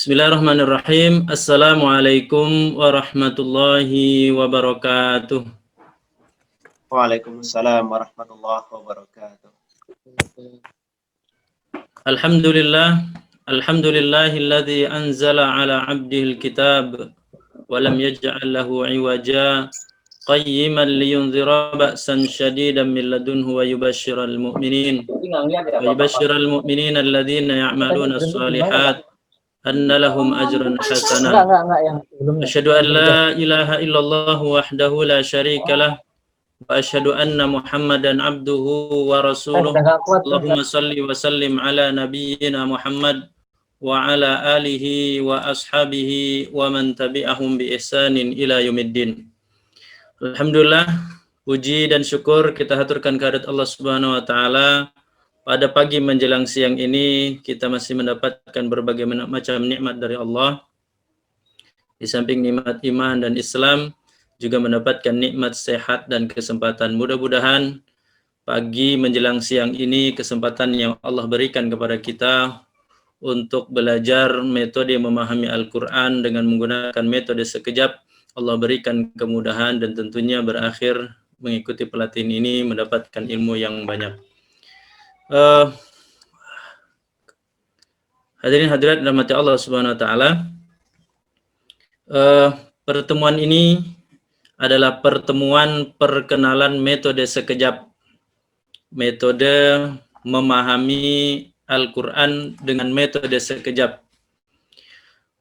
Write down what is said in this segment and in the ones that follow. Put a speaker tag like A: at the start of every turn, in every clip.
A: Bismillahirrahmanirrahim. Assalamualaikum warahmatullahi wabarakatuh.
B: Waalaikumsalam warahmatullahi wabarakatuh.
A: Alhamdulillahilladzi anzala ala 'abdihil kitab wa lam yaj'al lahu 'iwaja qayyiman liyunzira ba'san syadidan min ladunhu wa yubashshiral mu'minina alladzina ya'maluna as-shalihat anna lahum ajran hasanah. Asyhadu an la ilaha illallah wahdahu la syarika lah wa asyhadu anna Muhammadan abduhu wa rasuluh. Allahumma salli wa sallim ala nabiyyina Muhammad wa ala alihi wa ashabihi wa man tabi'ahum bi ihsanin ila yaumiddin. Alhamdulillah, puji dan syukur kita haturkan kehadirat Allah Subhanahu wa taala. Pada pagi menjelang siang ini kita masih mendapatkan berbagai macam nikmat dari Allah. Di samping nikmat iman dan Islam, juga mendapatkan nikmat sehat dan kesempatan. Mudah-mudahan pagi menjelang siang ini kesempatan yang Allah berikan kepada kita untuk belajar metode memahami Al-Quran dengan menggunakan metode sekejap. Allah berikan kemudahan dan tentunya berakhir mengikuti pelatihan ini mendapatkan ilmu yang banyak. Hadirin hadirat rahmati Allah Subhanahu wa taala. Pertemuan ini adalah pertemuan perkenalan metode sekejap. Metode memahami Al-Quran dengan metode sekejap.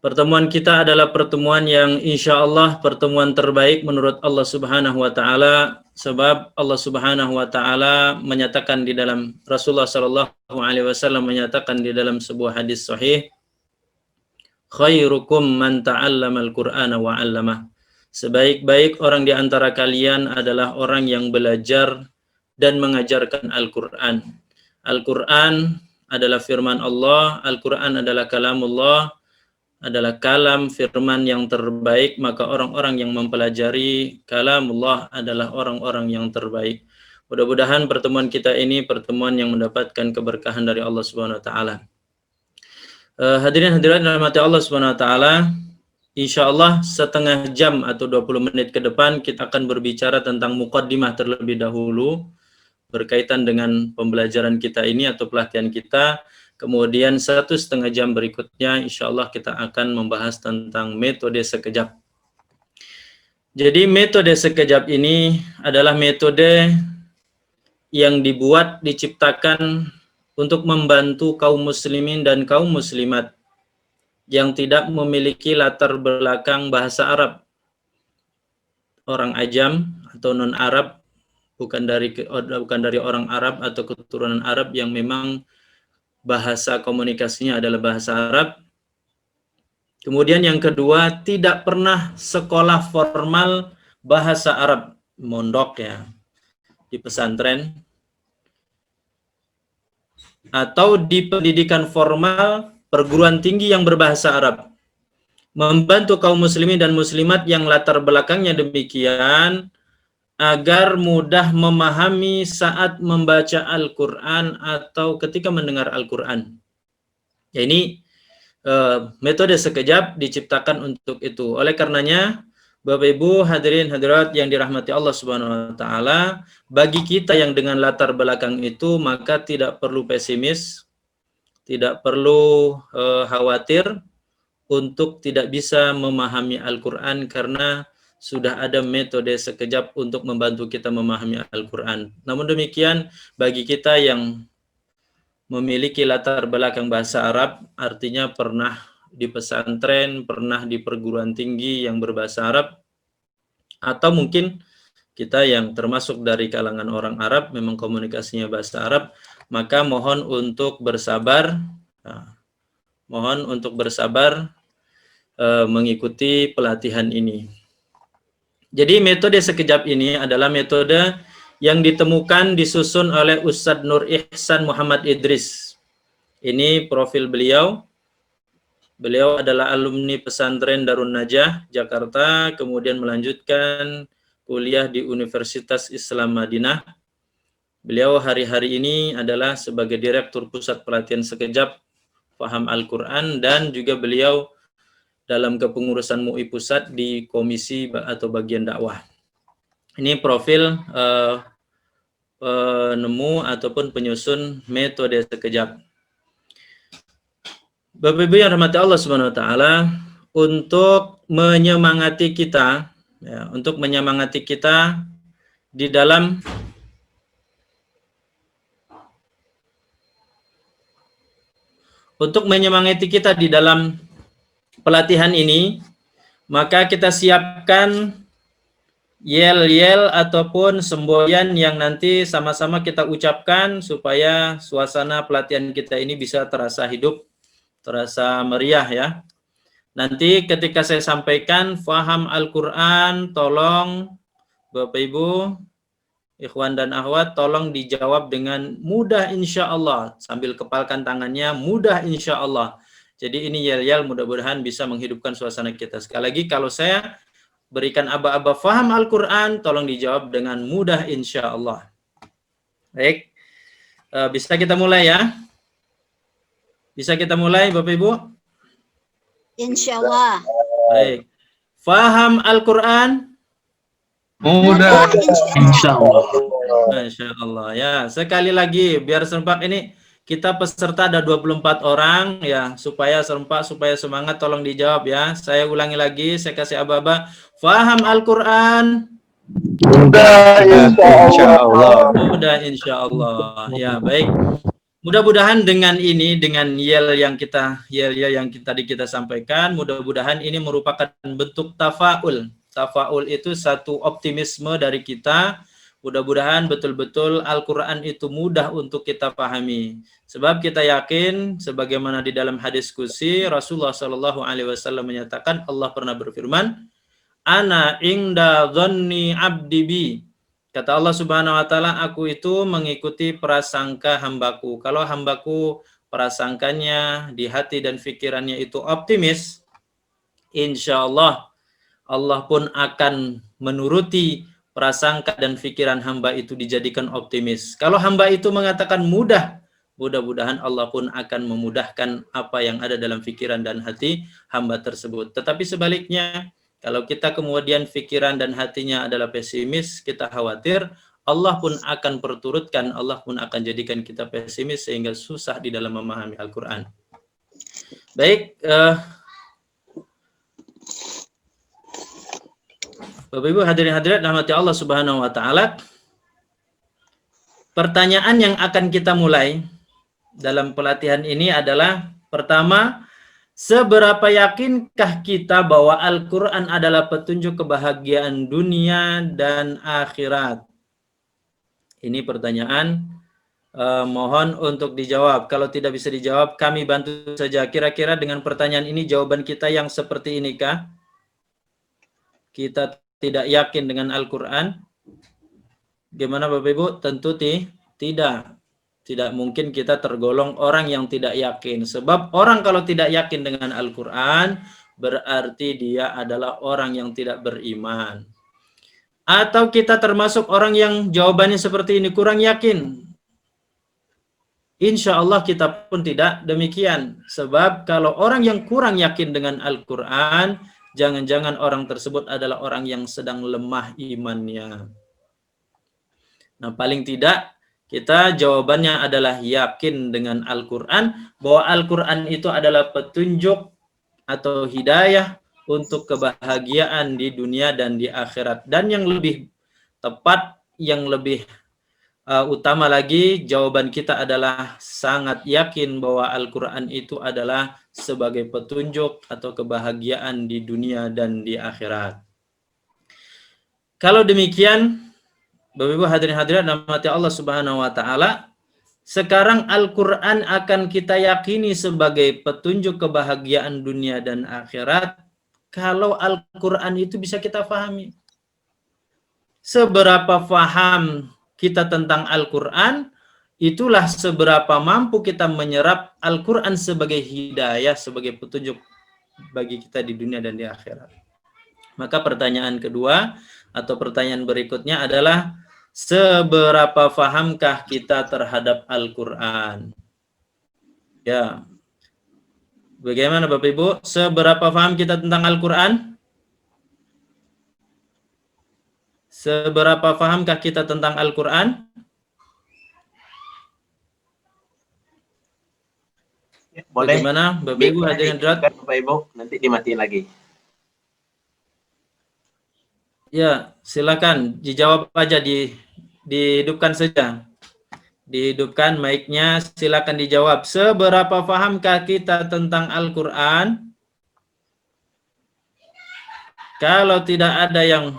A: Pertemuan kita adalah pertemuan yang insya Allah pertemuan terbaik menurut Allah Subhanahu wa taala, sebab Allah Subhanahu wa taala menyatakan di dalam Rasulullah sallallahu alaihi wasallam menyatakan di dalam sebuah hadis sahih, khairukum man ta'allama al-Qur'ana wa 'allamah. Sebaik-baik orang di antara kalian adalah orang yang belajar dan mengajarkan Al-Qur'an. Al-Qur'an adalah firman Allah, Al-Qur'an adalah kalamullah, adalah kalam firman yang terbaik, maka orang-orang yang mempelajari kalamullah adalah orang-orang yang terbaik. Mudah-mudahan pertemuan kita ini pertemuan yang mendapatkan keberkahan dari Allah Subhanahu wa taala. Hadirin hadirat rahmati Allah Subhanahu wa taala, insyaallah setengah jam atau 20 menit ke depan kita akan berbicara tentang muqaddimah terlebih dahulu berkaitan dengan pembelajaran kita ini atau pelatihan kita. Kemudian 1,5 jam berikutnya insya Allah kita akan membahas tentang metode sekejap. Jadi metode sekejap ini adalah metode yang dibuat, diciptakan untuk membantu kaum muslimin dan kaum muslimat yang tidak memiliki latar belakang bahasa Arab. Orang ajam atau non-Arab, bukan dari orang Arab atau keturunan Arab yang memang bahasa komunikasinya adalah bahasa Arab. Kemudian yang kedua, tidak pernah sekolah formal bahasa Arab, mondok ya, di pesantren, atau di pendidikan formal perguruan tinggi yang berbahasa Arab. Membantu kaum muslimin dan muslimat yang latar belakangnya demikian, agar mudah memahami saat membaca Al-Quran atau ketika mendengar Al-Quran. Ya, ini metode sekejap diciptakan untuk itu. Oleh karenanya, Bapak Ibu hadirin hadirat yang dirahmati Allah Subhanahu wa taala, bagi kita yang dengan latar belakang itu maka tidak perlu pesimis, tidak perlu khawatir untuk tidak bisa memahami Al-Quran karena sudah ada metode sekejap untuk membantu kita memahami Al-Quran. Namun demikian, bagi kita yang memiliki latar belakang bahasa Arab, artinya pernah di pesantren, pernah di perguruan tinggi yang berbahasa Arab, atau mungkin kita yang termasuk dari kalangan orang Arab, memang komunikasinya bahasa Arab, maka mohon untuk bersabar, mengikuti pelatihan ini. Jadi metode sekejap ini adalah metode yang ditemukan disusun oleh Ustadz Nur Ihsan Muhammad Idris. Ini profil beliau. Beliau adalah alumni pesantren Darun Najah, Jakarta, kemudian melanjutkan kuliah di Universitas Islam Madinah. Beliau hari-hari ini adalah sebagai Direktur Pusat Pelatihan Sekejap Faham Al-Quran, dan juga beliau dalam kepengurusan MUI Pusat di komisi atau bagian dakwah. Ini profil penemu ataupun penyusun metode sekejap. Bapak Ibu yang rahmati Allah Subhanahu wa taala, untuk menyemangati kita di dalam pelatihan ini, maka kita siapkan yel-yel ataupun semboyan yang nanti sama-sama kita ucapkan supaya suasana pelatihan kita ini bisa terasa hidup, terasa meriah ya. Nanti ketika saya sampaikan faham Al-Quran, tolong Bapak Ibu, ikhwan dan akhwat, tolong dijawab dengan mudah insya Allah. Sambil kepalkan tangannya, mudah insya Allah. Jadi ini yel-yel mudah-mudahan bisa menghidupkan suasana kita. Sekali lagi, kalau saya berikan aba-aba faham Al-Quran, tolong dijawab dengan mudah insya Allah. Baik, bisa kita mulai ya? Bisa kita mulai Bapak Ibu?
C: Insya Allah.
A: Baik. Faham Al-Quran?
C: Mudah.
A: Insya Allah. Masya Allah. Ya, sekali lagi biar serempak ini kita peserta ada 24 orang ya, supaya serempak, supaya semangat, tolong dijawab ya. Saya ulangi lagi, saya kasih aba-aba. Faham Al-Quran?
B: Mudah insya Allah.
A: Mudah insya Allah. Ya, baik. Mudah-mudahan dengan ini, dengan yel yang tadi kita sampaikan, mudah-mudahan ini merupakan bentuk tafaul. Tafaul itu satu optimisme dari kita. Mudah-mudahan betul-betul Al-Quran itu mudah untuk kita pahami. Sebab kita yakin, sebagaimana di dalam hadis qudsi, Rasulullah SAW menyatakan, Allah pernah berfirman, Ana ingda dhanni abdi bi. Kata Allah Subhanahu wa taala, aku itu mengikuti prasangka hambaku. Kalau hambaku prasangkanya di hati dan pikirannya itu optimis, insya Allah Allah pun akan menuruti prasangka dan pikiran hamba itu dijadikan optimis. Kalau hamba itu mengatakan mudah, mudah-mudahan Allah pun akan memudahkan apa yang ada dalam pikiran dan hati hamba tersebut. Tetapi sebaliknya, kalau kita kemudian pikiran dan hatinya adalah pesimis, kita khawatir, Allah pun akan perturutkan, Allah pun akan jadikan kita pesimis sehingga susah di dalam memahami Al-Quran. Baik, Bapak Ibu hadirin hadirat rahmati Allah Subhanahu wa taala. Pertanyaan yang akan kita mulai dalam pelatihan ini adalah, pertama, seberapa yakinkah kita bahwa Al-Quran adalah petunjuk kebahagiaan dunia dan akhirat? Ini pertanyaan, mohon untuk dijawab. Kalau tidak bisa dijawab, kami bantu saja. Kira-kira dengan pertanyaan ini, jawaban kita yang seperti inikah? Kita tidak yakin dengan Al-Quran? Gimana Bapak Ibu? Tentu tidak. Tidak mungkin kita tergolong orang yang tidak yakin. Sebab orang kalau tidak yakin dengan Al-Quran, berarti dia adalah orang yang tidak beriman. Atau kita termasuk orang yang jawabannya seperti ini, kurang yakin. Insya Allah kita pun tidak demikian. Sebab kalau orang yang kurang yakin dengan Al-Quran, jangan-jangan orang tersebut adalah orang yang sedang lemah imannya. Nah, paling tidak kita jawabannya adalah yakin dengan Al-Quran, bahwa Al-Quran itu adalah petunjuk atau hidayah untuk kebahagiaan di dunia dan di akhirat. Dan yang lebih tepat, yang lebih utama lagi, jawaban kita adalah sangat yakin bahwa Al-Quran itu adalah sebagai petunjuk atau kebahagiaan di dunia dan di akhirat. Kalau demikian, Bapak Ibu hadirin hadirat rahmati Allah Subhanahu wa taala, sekarang Al-Qur'an akan kita yakini sebagai petunjuk kebahagiaan dunia dan akhirat kalau Al-Qur'an itu bisa kita pahami. Seberapa paham kita tentang Al-Qur'an, itulah seberapa mampu kita menyerap Al-Qur'an sebagai hidayah, sebagai petunjuk bagi kita di dunia dan di akhirat. Maka pertanyaan kedua atau pertanyaan berikutnya adalah, seberapa fahamkah kita terhadap Al-Quran? Ya, Bagaimana Bapak Ibu? Seberapa paham kita tentang Al-Quran? Seberapa pahamkah kita tentang Al-Quran?
B: Boleh.
A: Bagaimana Bapak Ibu hadirin hadirat?
B: Bapak Ibu, nanti dimatiin lagi.
A: Ya, silakan dijawab aja, dihidupkan saja. Dihidupkan mic-nya, silakan dijawab. Seberapa pahamkah kita tentang Al-Quran? Kalau tidak ada yang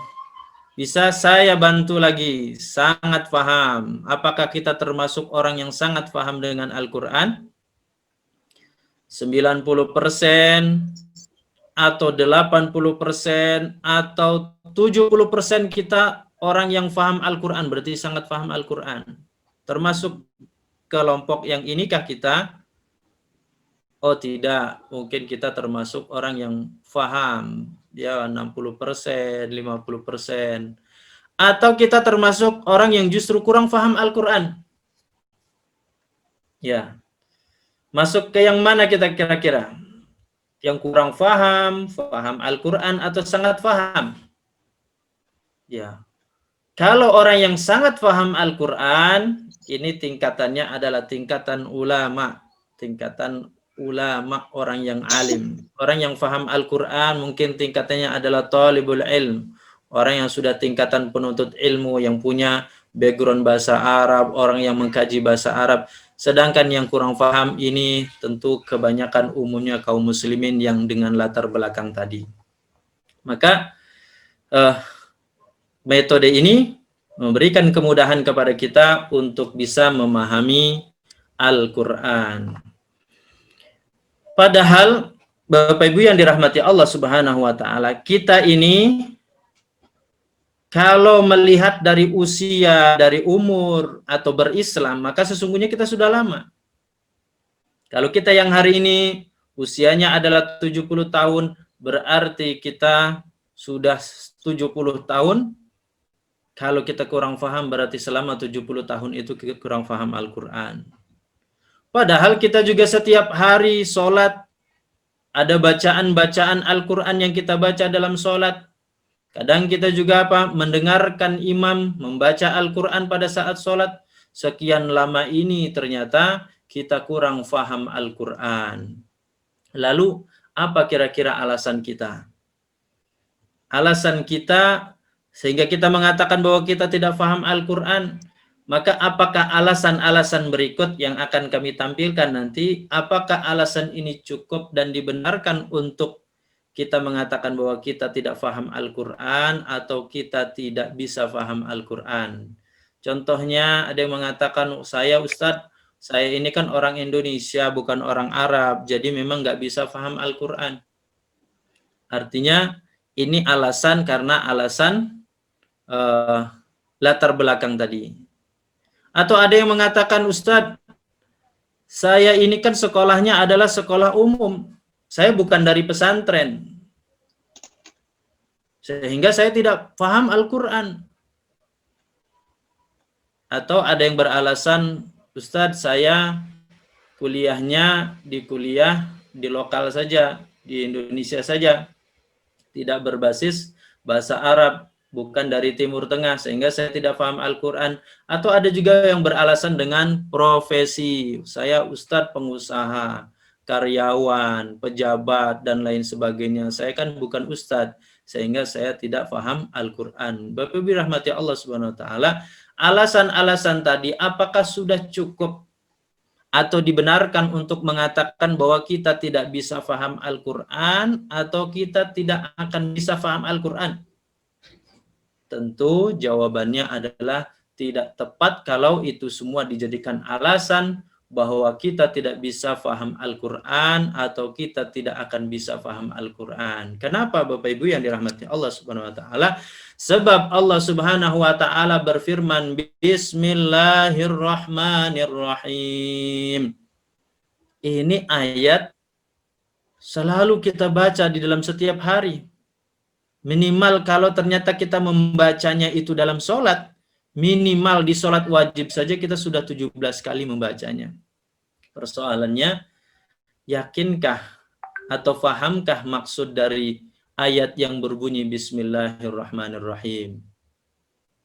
A: bisa, saya bantu lagi. Sangat paham. Apakah kita termasuk orang yang sangat paham dengan Al-Quran? 90% atau 80% atau 70% kita orang yang paham Al-Quran, berarti sangat paham Al-Quran. Termasuk kelompok yang inikah kita? Oh tidak, mungkin kita termasuk orang yang paham, ya 60%, 50%. Atau kita termasuk orang yang justru kurang paham Al-Quran. Ya, masuk ke yang mana kita kira-kira? Yang kurang paham Al-Quran atau sangat paham? Ya, kalau orang yang sangat paham Al-Quran, ini tingkatannya adalah tingkatan ulama. Tingkatan ulama, orang yang alim. Orang yang paham Al-Quran mungkin tingkatannya adalah talibul ilm. Orang yang sudah tingkatan penuntut ilmu, yang punya background bahasa Arab, orang yang mengkaji bahasa Arab. Sedangkan yang kurang paham ini tentu kebanyakan umumnya kaum muslimin yang dengan latar belakang tadi. Maka metode ini memberikan kemudahan kepada kita untuk bisa memahami Al-Quran. Padahal Bapak Ibu yang dirahmati Allah Subhanahu wa taala, kita ini kalau melihat dari usia, dari umur atau berislam, maka sesungguhnya kita sudah lama. Kalau kita yang hari ini usianya adalah 70 tahun, berarti kita sudah 70 tahun. Kalau kita kurang paham, berarti selama 70 tahun itu kita kurang paham Al-Quran. Padahal kita juga setiap hari sholat, ada bacaan-bacaan Al-Quran yang kita baca dalam sholat. Kadang kita juga mendengarkan imam membaca Al-Quran pada saat sholat. Sekian lama ini ternyata kita kurang paham Al-Quran. Lalu apa kira-kira alasan kita? Alasan kita sehingga kita mengatakan bahwa kita tidak paham Al-Quran. Maka apakah alasan-alasan berikut yang akan kami tampilkan nanti, apakah alasan ini cukup dan dibenarkan untuk kita mengatakan bahwa kita tidak paham Al-Quran atau kita tidak bisa paham Al-Quran? Contohnya ada yang mengatakan, saya Ustadz, saya ini kan orang Indonesia bukan orang Arab, jadi memang nggak bisa paham Al-Quran. Artinya ini alasan karena alasan latar belakang tadi. Atau ada yang mengatakan, Ustadz, saya ini kan sekolahnya adalah sekolah umum. Saya bukan dari pesantren. Sehingga saya tidak paham Al-Quran. Atau ada yang beralasan, Ustadz, saya kuliahnya di lokal saja, di Indonesia saja. Tidak berbasis bahasa Arab, bukan dari Timur Tengah, sehingga saya tidak paham Al-Quran. Atau ada juga yang beralasan dengan profesi. Saya Ustadz pengusaha, karyawan, pejabat, dan lain sebagainya. Saya kan bukan Ustadz, sehingga saya tidak paham Al-Quran. Bapak Ibu rahmati Allah Subhanahu wa taala, alasan-alasan tadi apakah sudah cukup atau dibenarkan untuk mengatakan bahwa kita tidak bisa paham Al-Quran atau kita tidak akan bisa paham Al-Quran? Tentu jawabannya adalah tidak tepat kalau itu semua dijadikan alasan bahwa kita tidak bisa paham Al-Quran atau kita tidak akan bisa paham Al-Quran. Kenapa Bapak Ibu yang dirahmati Allah Subhanahu wa taala? Sebab Allah Subhanahu wa taala berfirman, Bismillahirrahmanirrahim. Ini ayat selalu kita baca di dalam setiap hari. Minimal kalau ternyata kita membacanya itu dalam sholat, minimal di sholat wajib saja kita sudah 17 kali membacanya. Persoalannya, yakinkah Atau fahamkah maksud dari ayat yang berbunyi Bismillahirrahmanirrahim?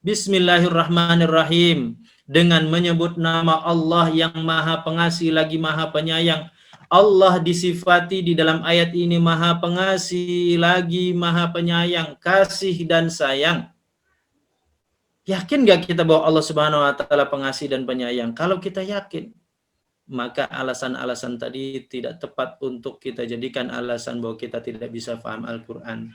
A: Bismillahirrahmanirrahim, dengan menyebut nama Allah yang Maha Pengasih lagi Maha Penyayang. Allah disifati di dalam ayat ini Maha Pengasih lagi Maha Penyayang, kasih dan sayang. Yakin gak kita bahwa Allah Subhanahu wa taala pengasih dan penyayang? Kalau kita yakin, maka alasan-alasan tadi tidak tepat untuk kita jadikan alasan bahwa kita tidak bisa paham Al-Qur'an.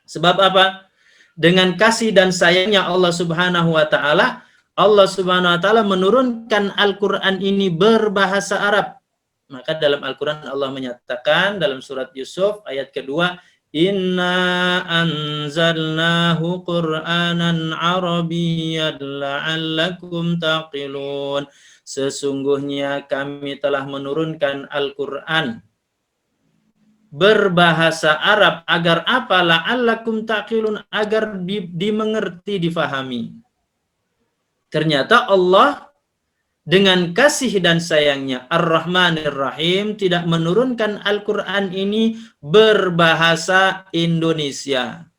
A: Sebab apa? Dengan kasih dan sayangnya Allah Subhanahu wa taala, Allah Subhanahu wa taala menurunkan Al-Qur'an ini berbahasa Arab. Maka dalam Al-Qur'an Allah menyatakan dalam surat Yusuf ayat kedua, Inna anzalnahu Qur'anan Arabiyyan la'allakum taqilun. Sesungguhnya kami telah menurunkan Al-Qur'an berbahasa Arab agar apa? La'allakum taqilun, agar dimengerti, difahami. Ternyata Allah dengan kasih dan sayangnya Ar-Rahmanir Rahim tidak menurunkan Al-Qur'an ini berbahasa Indonesia.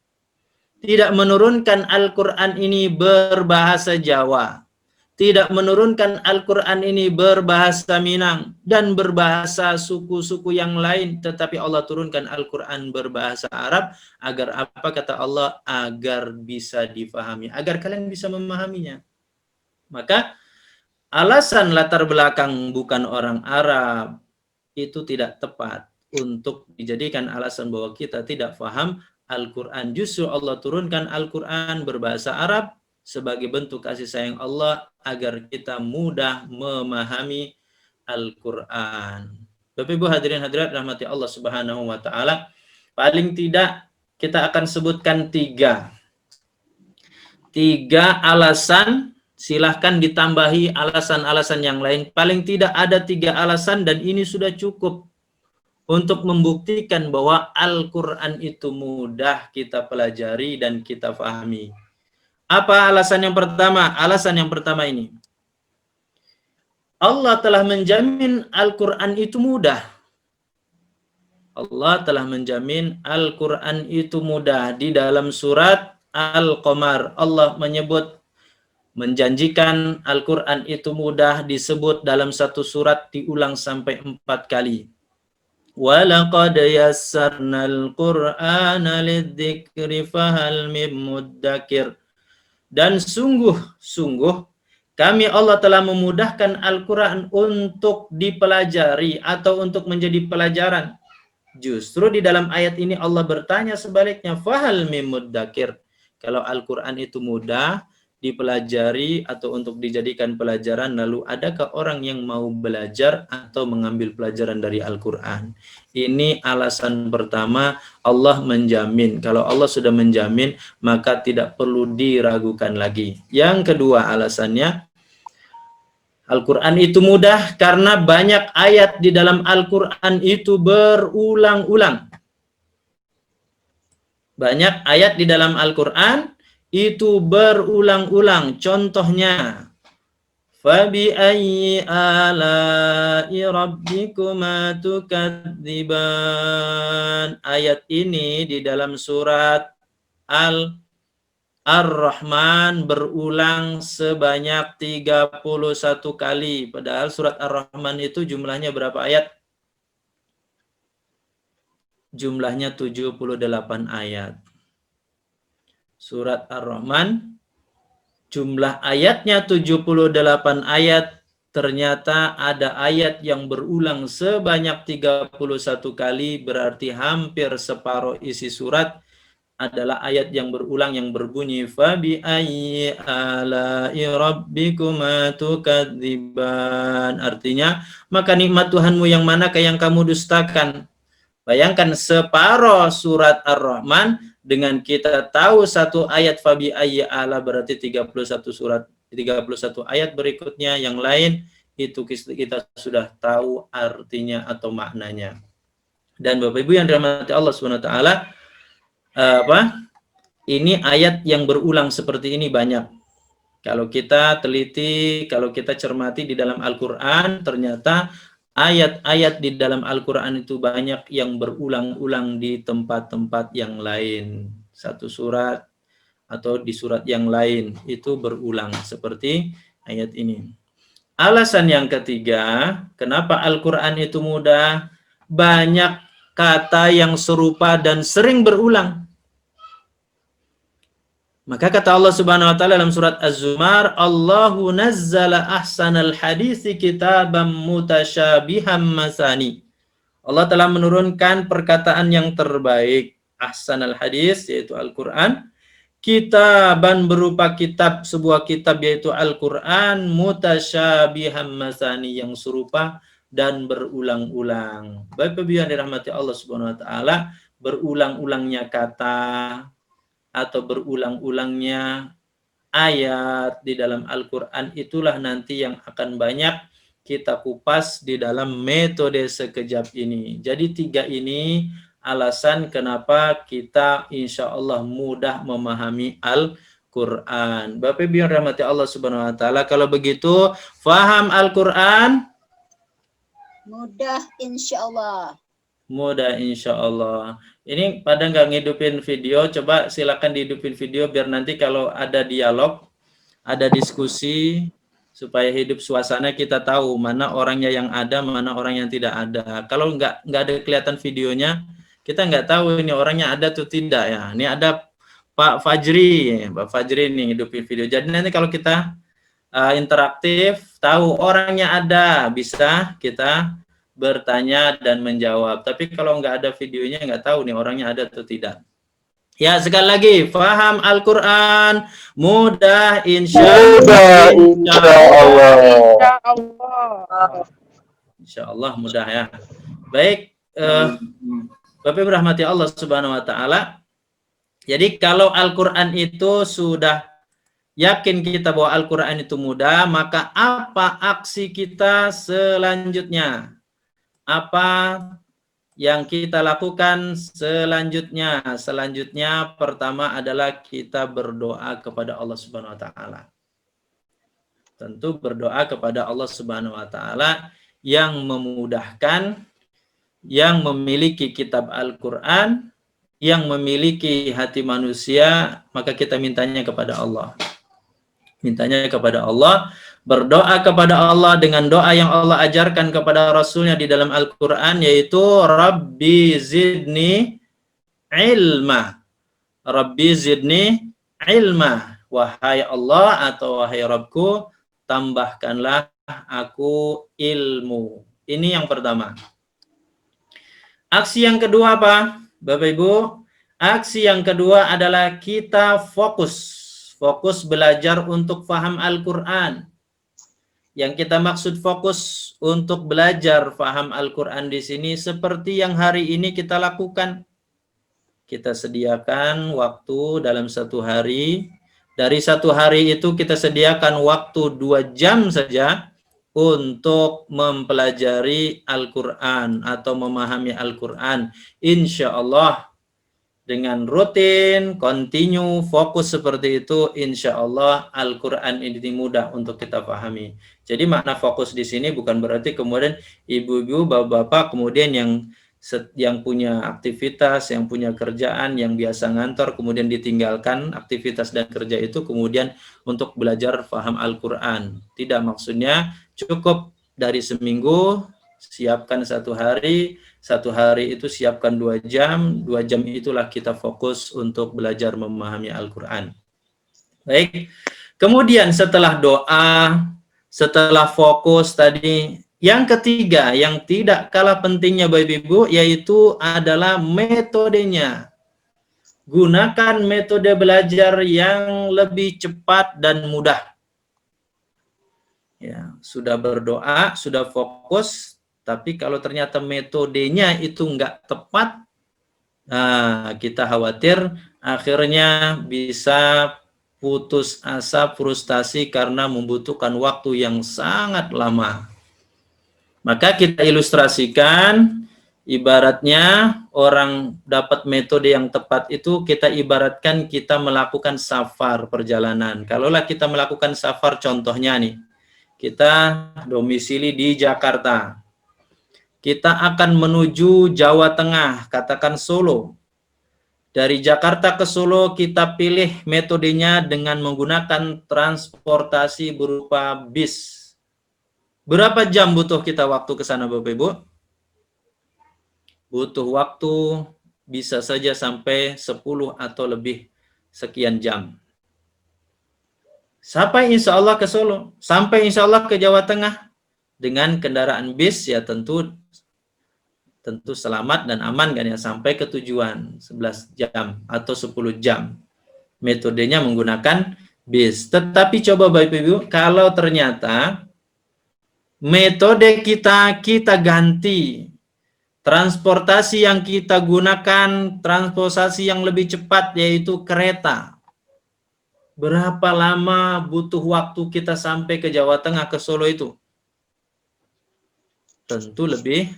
A: Tidak menurunkan Al-Qur'an ini berbahasa Jawa. Tidak menurunkan Al-Qur'an ini berbahasa Minang dan berbahasa suku-suku yang lain, tetapi Allah turunkan Al-Qur'an berbahasa Arab agar apa kata Allah? Agar bisa difahami, agar kalian bisa memahaminya. Maka alasan latar belakang bukan orang Arab itu tidak tepat untuk dijadikan alasan bahwa kita tidak paham Al-Qur'an. Justru Allah turunkan Al-Qur'an berbahasa Arab sebagai bentuk kasih sayang Allah agar kita mudah memahami Al-Qur'an. Bapak Ibu hadirin hadirat rahmati Allah Subhanahu wa taala, paling tidak kita akan sebutkan tiga alasan, silahkan ditambahi alasan-alasan yang lain. Paling tidak ada 3 alasan dan ini sudah cukup untuk membuktikan bahwa Al-Qur'an itu mudah kita pelajari dan kita pahami. Apa alasan yang pertama? Alasan yang pertama ini, Allah telah menjamin Al-Qur'an itu mudah. Allah telah menjamin Al-Qur'an itu mudah. Di dalam surat Al-Qamar, Allah menyebut, menjanjikan Al-Qur'an itu mudah, disebut dalam satu surat diulang sampai 4 kali. وَلَقَدْ يَسَّرْنَا الْقُرْآنَ لِلذِّكْرِ فَهَلْ مِن مُّدَّكِرٍ. Dan sungguh-sungguh kami Allah telah memudahkan Al-Qur'an untuk dipelajari atau untuk menjadi pelajaran. Justru di dalam ayat ini Allah bertanya sebaliknya, fahal mim muddakir. Kalau Al-Qur'an itu mudah dipelajari atau untuk dijadikan pelajaran, lalu adakah orang yang mau belajar atau mengambil pelajaran dari Al-Qur'an? Ini alasan pertama, Allah menjamin. Kalau Allah sudah menjamin, maka tidak perlu diragukan lagi. Yang kedua alasannya, Al-Qur'an itu mudah karena banyak ayat di dalam Al-Qur'an itu berulang-ulang. Banyak ayat di dalam Al-Qur'an itu berulang-ulang. Contohnya, fabi ayyi ala'i rabbikuma tukadziban. Ayat ini di dalam surat Ar-Rahman berulang sebanyak 31 kali. Padahal surat Ar-Rahman itu jumlahnya berapa ayat? Jumlahnya 78 ayat. Surat Ar-Rahman jumlah ayatnya 78 ayat, ternyata ada ayat yang berulang sebanyak 31 kali, berarti hampir separuh isi surat adalah ayat yang berulang yang berbunyi fabi ayyi ala'i rabbikuma tukadziban. Artinya, maka nikmat Tuhanmu yang manakah yang kamu dustakan? Bayangkan separuh surat Ar-Rahman dengan kita tahu satu ayat fabi ayyi ala berarti 31 surat, 31 ayat berikutnya yang lain itu kita sudah tahu artinya atau maknanya. Dan Bapak Ibu yang dirahmati Allah Subhanahu wa taala, ini ayat yang berulang seperti ini banyak. Kalau kita teliti, kalau kita cermati di dalam Al-Qur'an, ternyata ayat-ayat di dalam Al-Quran itu banyak yang berulang-ulang di tempat-tempat yang lain. Satu surat atau di surat yang lain itu berulang seperti ayat ini. Alasan yang ketiga, kenapa Al-Quran itu mudah? Banyak kata yang serupa dan sering berulang. Maka kata Allah Subhanahu wa taala dalam surat Az-Zumar, Allahu nazzala ahsanal hadisi kitaban mutasyabiham masani. Allah telah menurunkan perkataan yang terbaik, ahsanal hadis yaitu Al-Qur'an, kitaban berupa kitab, sebuah kitab yaitu Al-Qur'an, mutasyabiham masani yang serupa dan berulang-ulang. Bapak Ibu yang dirahmati Allah Subhanahu wa taala, berulang-ulangnya kata atau berulang-ulangnya ayat di dalam Al-Quran itulah nanti yang akan banyak kita kupas di dalam metode sekejap ini. Jadi 3 ini alasan kenapa kita insya Allah mudah memahami Al-Quran. Bapak Ibu yang rahmati Allah Subhanahu wa taala, kalau begitu faham Al-Quran?
C: Mudah insya Allah.
A: Mudah insya Allah. Ini pada nggak ngidupin video, coba silakan dihidupin video biar nanti kalau ada dialog, ada diskusi, supaya hidup suasana kita tahu mana orangnya yang ada, mana orang yang tidak ada. Kalau nggak ada kelihatan videonya, kita nggak tahu ini orangnya ada atau tidak ya. Ini ada Pak Fajri, Pak Fajri nih hidupin video. Jadi nanti kalau kita interaktif, tahu orangnya ada, bisa kita bertanya dan menjawab. Tapi kalau nggak ada videonya, nggak tahu nih orangnya ada atau tidak. Ya, sekali lagi, faham Al-Quran mudah insya Allah. Insya Allah mudah ya. Baik, Bapak rahmati Allah Subhanahu wa taala. Jadi kalau Al-Quran itu sudah yakin kita bahwa Al-Quran itu mudah, maka apa aksi kita selanjutnya? Apa yang kita lakukan selanjutnya? Selanjutnya pertama adalah kita berdoa kepada Allah Subhanahu wa taala. Tentu berdoa kepada Allah Subhanahu wa taala yang memudahkan, yang memiliki kitab Al-Qur'an, yang memiliki hati manusia, maka kita mintanya kepada Allah. Mintanya kepada Allah, berdoa kepada Allah dengan doa yang Allah ajarkan kepada Rasulnya di dalam Al-Quran, yaitu Rabbi zidni ilma. Rabbi zidni ilma. Wahai Allah atau wahai Rabbku, tambahkanlah aku ilmu. Ini yang pertama. Aksi yang kedua apa, Bapak Ibu? Aksi yang kedua adalah kita fokus belajar untuk paham Al-Quran. Yang kita maksud fokus untuk belajar paham Al-Quran di sini seperti yang hari ini kita lakukan. Kita sediakan waktu dalam satu hari. Dari satu hari itu kita sediakan waktu 2 jam saja untuk mempelajari Al-Quran atau memahami Al-Quran. Insya Allah dengan rutin, continue, fokus seperti itu, insya Allah Al-Quran ini mudah untuk kita pahami. Jadi makna fokus di sini bukan berarti kemudian ibu-ibu, bapak-bapak kemudian yang punya aktivitas, yang punya kerjaan, yang biasa ngantor, kemudian ditinggalkan aktivitas dan kerja itu kemudian untuk belajar paham Al-Quran. Tidak, maksudnya cukup dari seminggu, siapkan satu hari itu siapkan 2 jam, 2 jam itulah kita fokus untuk belajar memahami Al-Quran. Baik, kemudian setelah doa, setelah fokus tadi, yang ketiga yang tidak kalah pentingnya Bapak Ibu, yaitu adalah metodenya. Gunakan metode belajar yang lebih cepat dan mudah. Ya, sudah berdoa, sudah fokus, tapi kalau ternyata metodenya itu enggak tepat, nah, kita khawatir akhirnya bisa putus asa, frustasi karena membutuhkan waktu yang sangat lama. Maka kita ilustrasikan, ibaratnya orang dapat metode yang tepat itu kita ibaratkan kita melakukan safar perjalanan. Kalaulah kita melakukan safar, contohnya nih, kita domisili di Jakarta. kita akan menuju Jawa Tengah, katakan Solo. Dari Jakarta ke Solo kita pilih metodenya dengan menggunakan transportasi berupa bis. Berapa jam butuh kita waktu ke sana Bapak Ibu? Butuh waktu bisa saja sampai 10 atau lebih sekian jam. Sampai insya Allah ke Solo, sampai insya Allah ke Jawa Tengah dengan kendaraan bis ya tentu selamat dan aman kan ya, sampai ke tujuan 11 jam atau 10 jam. Metodenya menggunakan bis. Tetapi coba Bapak Ibu, kalau ternyata metode kita ganti, transportasi yang kita gunakan transportasi yang lebih cepat yaitu kereta. Berapa lama butuh waktu kita sampai ke Jawa Tengah, ke Solo itu? Tentu lebih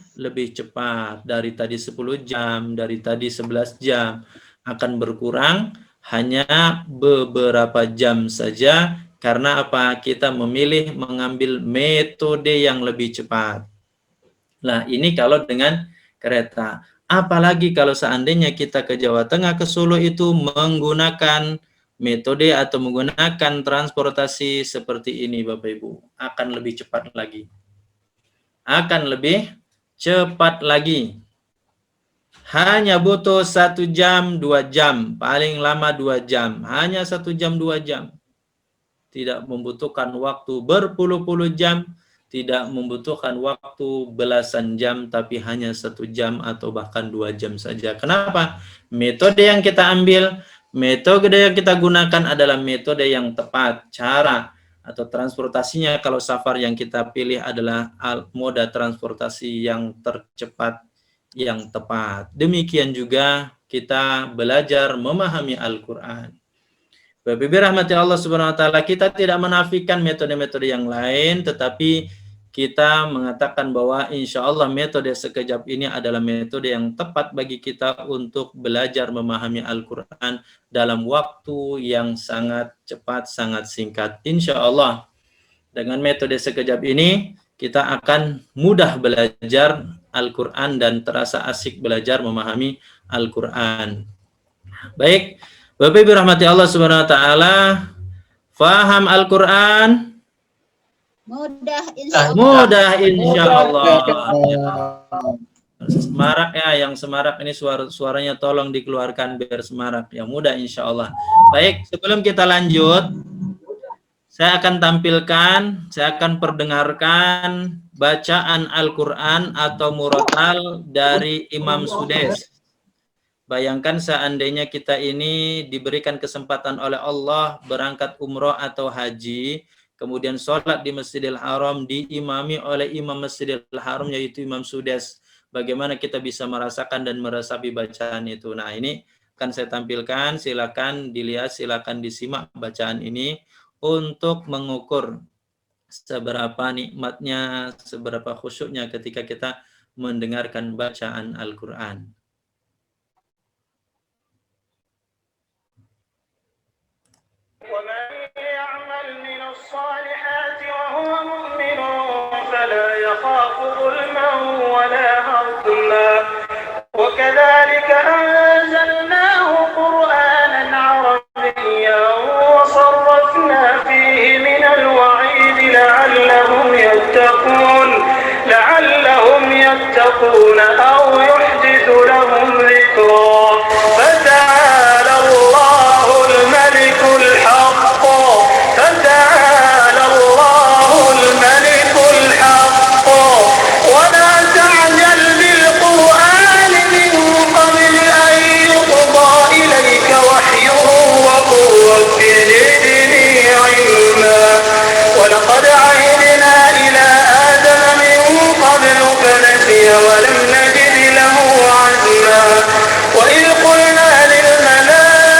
A: cepat. Dari tadi 10 jam, dari tadi 11 jam. Akan berkurang hanya beberapa jam saja. Karena apa? Kita memilih mengambil metode yang lebih cepat. Nah, ini kalau dengan kereta. Apalagi kalau seandainya kita ke Jawa Tengah, ke Solo itu menggunakan metode atau menggunakan transportasi seperti ini Bapak Ibu. Akan lebih cepat lagi. Akan lebih cepat lagi. Hanya butuh 1 jam, 2 jam. Paling lama 2 jam. Hanya 1 jam, 2 jam. Tidak membutuhkan waktu berpuluh-puluh jam. Tidak membutuhkan waktu belasan jam. Tapi hanya 1 jam atau bahkan 2 jam saja. Kenapa? Metode yang kita ambil, metode yang kita gunakan adalah metode yang tepat. Cara atau transportasinya kalau safar yang kita pilih adalah moda transportasi yang tercepat, yang tepat. Demikian juga kita belajar memahami Al-Quran. Bapak Ibu rahmati Allah Subhanahu wa taala, kita tidak menafikan metode-metode yang lain, tetapi kita mengatakan bahwa insya Allah metode sekejap ini adalah metode yang tepat bagi kita untuk belajar memahami Al-Quran dalam waktu yang sangat cepat, sangat singkat. Insya Allah dengan metode sekejap ini kita akan mudah belajar Al-Quran dan terasa asik belajar memahami Al-Quran. Baik, Bapak Ibu rahmati Allah Subhanahu wa taala, faham Al-Quran?
C: Mudah insya Allah.
A: Mudah insya Allah. Semarak ya, yang semarak ini suaranya tolong dikeluarkan biar semarak. Ya mudah insya Allah. Baik, sebelum kita lanjut, saya akan tampilkan, saya akan perdengarkan bacaan Al-Quran atau murotal dari Imam Sudes. Bayangkan seandainya kita ini diberikan kesempatan oleh Allah berangkat umroh atau haji, kemudian sholat di Masjidil Haram diimami oleh Imam Masjidil Haram yaitu Imam Sudes. Bagaimana kita bisa merasakan dan meresapi bacaan itu. Nah ini akan saya tampilkan, silakan dilihat, silakan disimak bacaan ini untuk mengukur seberapa nikmatnya, seberapa khusyuknya ketika kita mendengarkan bacaan Al-Quran.
D: الصالحات وهو مؤمن فلا يخاف ظلما ولا هضما وكذلك أنزلناه قرآنا عربيا وصرفنا فيه من الوعيد لعلهم يتقون أو يحدث لهم ذكرا فتعالى الله الملك الحق ولا تعجل بالقرآن من قبل أن يقضى إليك وحيه وقل رب زدني علما ولقد عهدنا إلى آدم من قبل فنسي ولم نجد له عزما وإذ قلنا للملائكة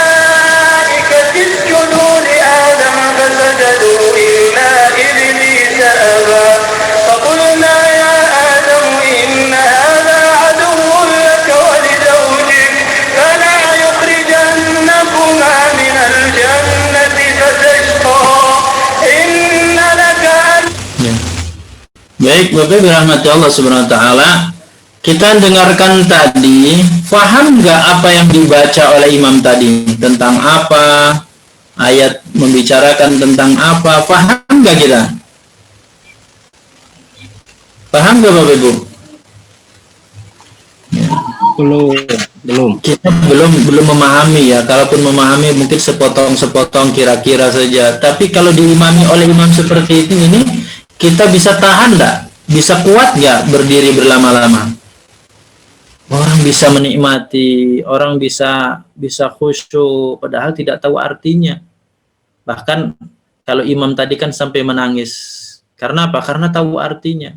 D: اسجدوا لآدم فسجدوا إلا إبليس أبى فقلنا يا آدم إن هذا عدو لك ولزوجك فلا يخرجنكما من الجنة فتشقى إن لك أن
A: Baik, Bapak Ibu rahmati Allah Subhanahu wa taala. kita dengarkan tadi, paham nggak apa yang dibaca oleh imam tadi? Tentang apa? Ayat membicarakan tentang apa? Paham nggak kita? Paham nggak Bapak Ibu?
E: Belum.
A: Kita belum memahami ya. Kalaupun memahami mungkin sepotong-sepotong kira-kira saja. Tapi kalau diimami oleh imam seperti ini, kita bisa tahan nggak? Bisa kuat nggak berdiri berlama-lama? Orang bisa menikmati, orang bisa khusyuk, padahal tidak tahu artinya. Bahkan kalau imam tadi kan sampai menangis. Karena apa? Karena tahu artinya.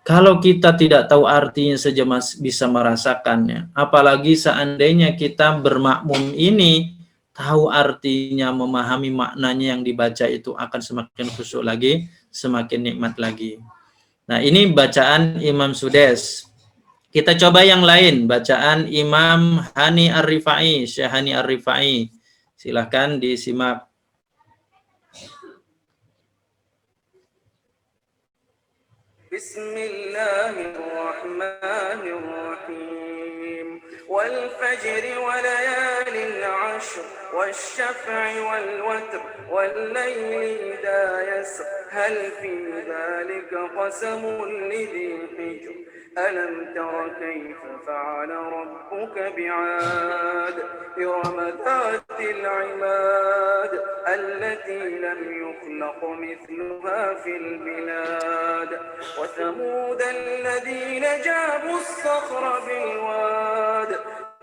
A: Kalau kita tidak tahu artinya saja bisa merasakannya, apalagi seandainya kita bermakmum ini tahu artinya, memahami maknanya yang dibaca itu akan semakin khusyuk lagi, semakin nikmat lagi. Nah, ini bacaan Imam Sudes. Kita coba yang lain, bacaan Imam Hani Ar-Rifai, Syekh Hani Ar-Rifai. Silahkan disimak.
D: Bismillahirrahmanirrahim. Wal fajri wa layalin 'ashr wasyaf'i wal watr wal layli idha yasr hal fi dhalika qasamun lidhi hijr alam tara kayfa fa'ala rabbuka bi'ad iram dhatil 'imad allati lam yukhlaq mithluha fil bilad wa thamud alladhina jabu as-sakhra bil wad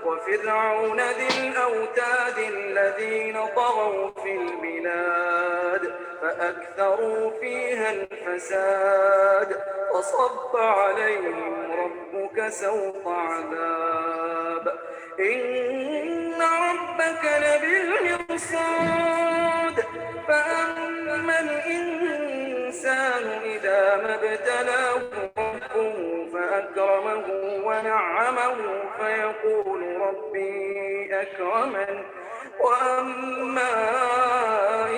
D: وفرعون ذي الأوتاد الذين طغوا في البلاد فأكثروا فيها الفساد فصب عليهم ربك سوط عذاب إن ربك لبالمرصاد فأما الإنسان إذا ما ابتلاه ربه فأكرمه ونعمه فيقول ربي أكرمن وأما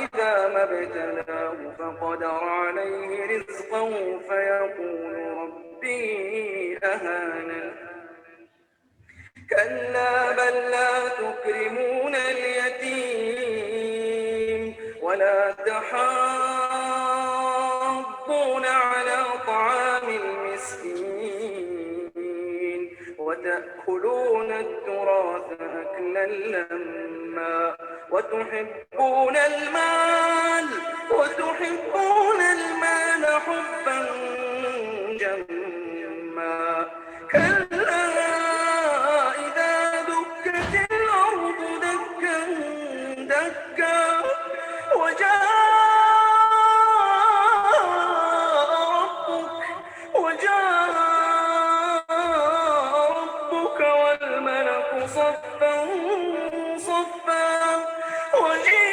D: إذا ما ابتلاه فقدر عليه رزقه فيقول ربي أهانن كلا بل لا تكرمون اليتيم ولا تحاضون على طعام المسكين وتأكلون التراث أكلا لما وتحبون المال حبا جما كلا إذا دكت الأرض دكا دكا وجاء ربك والملك صفا صفا وجيء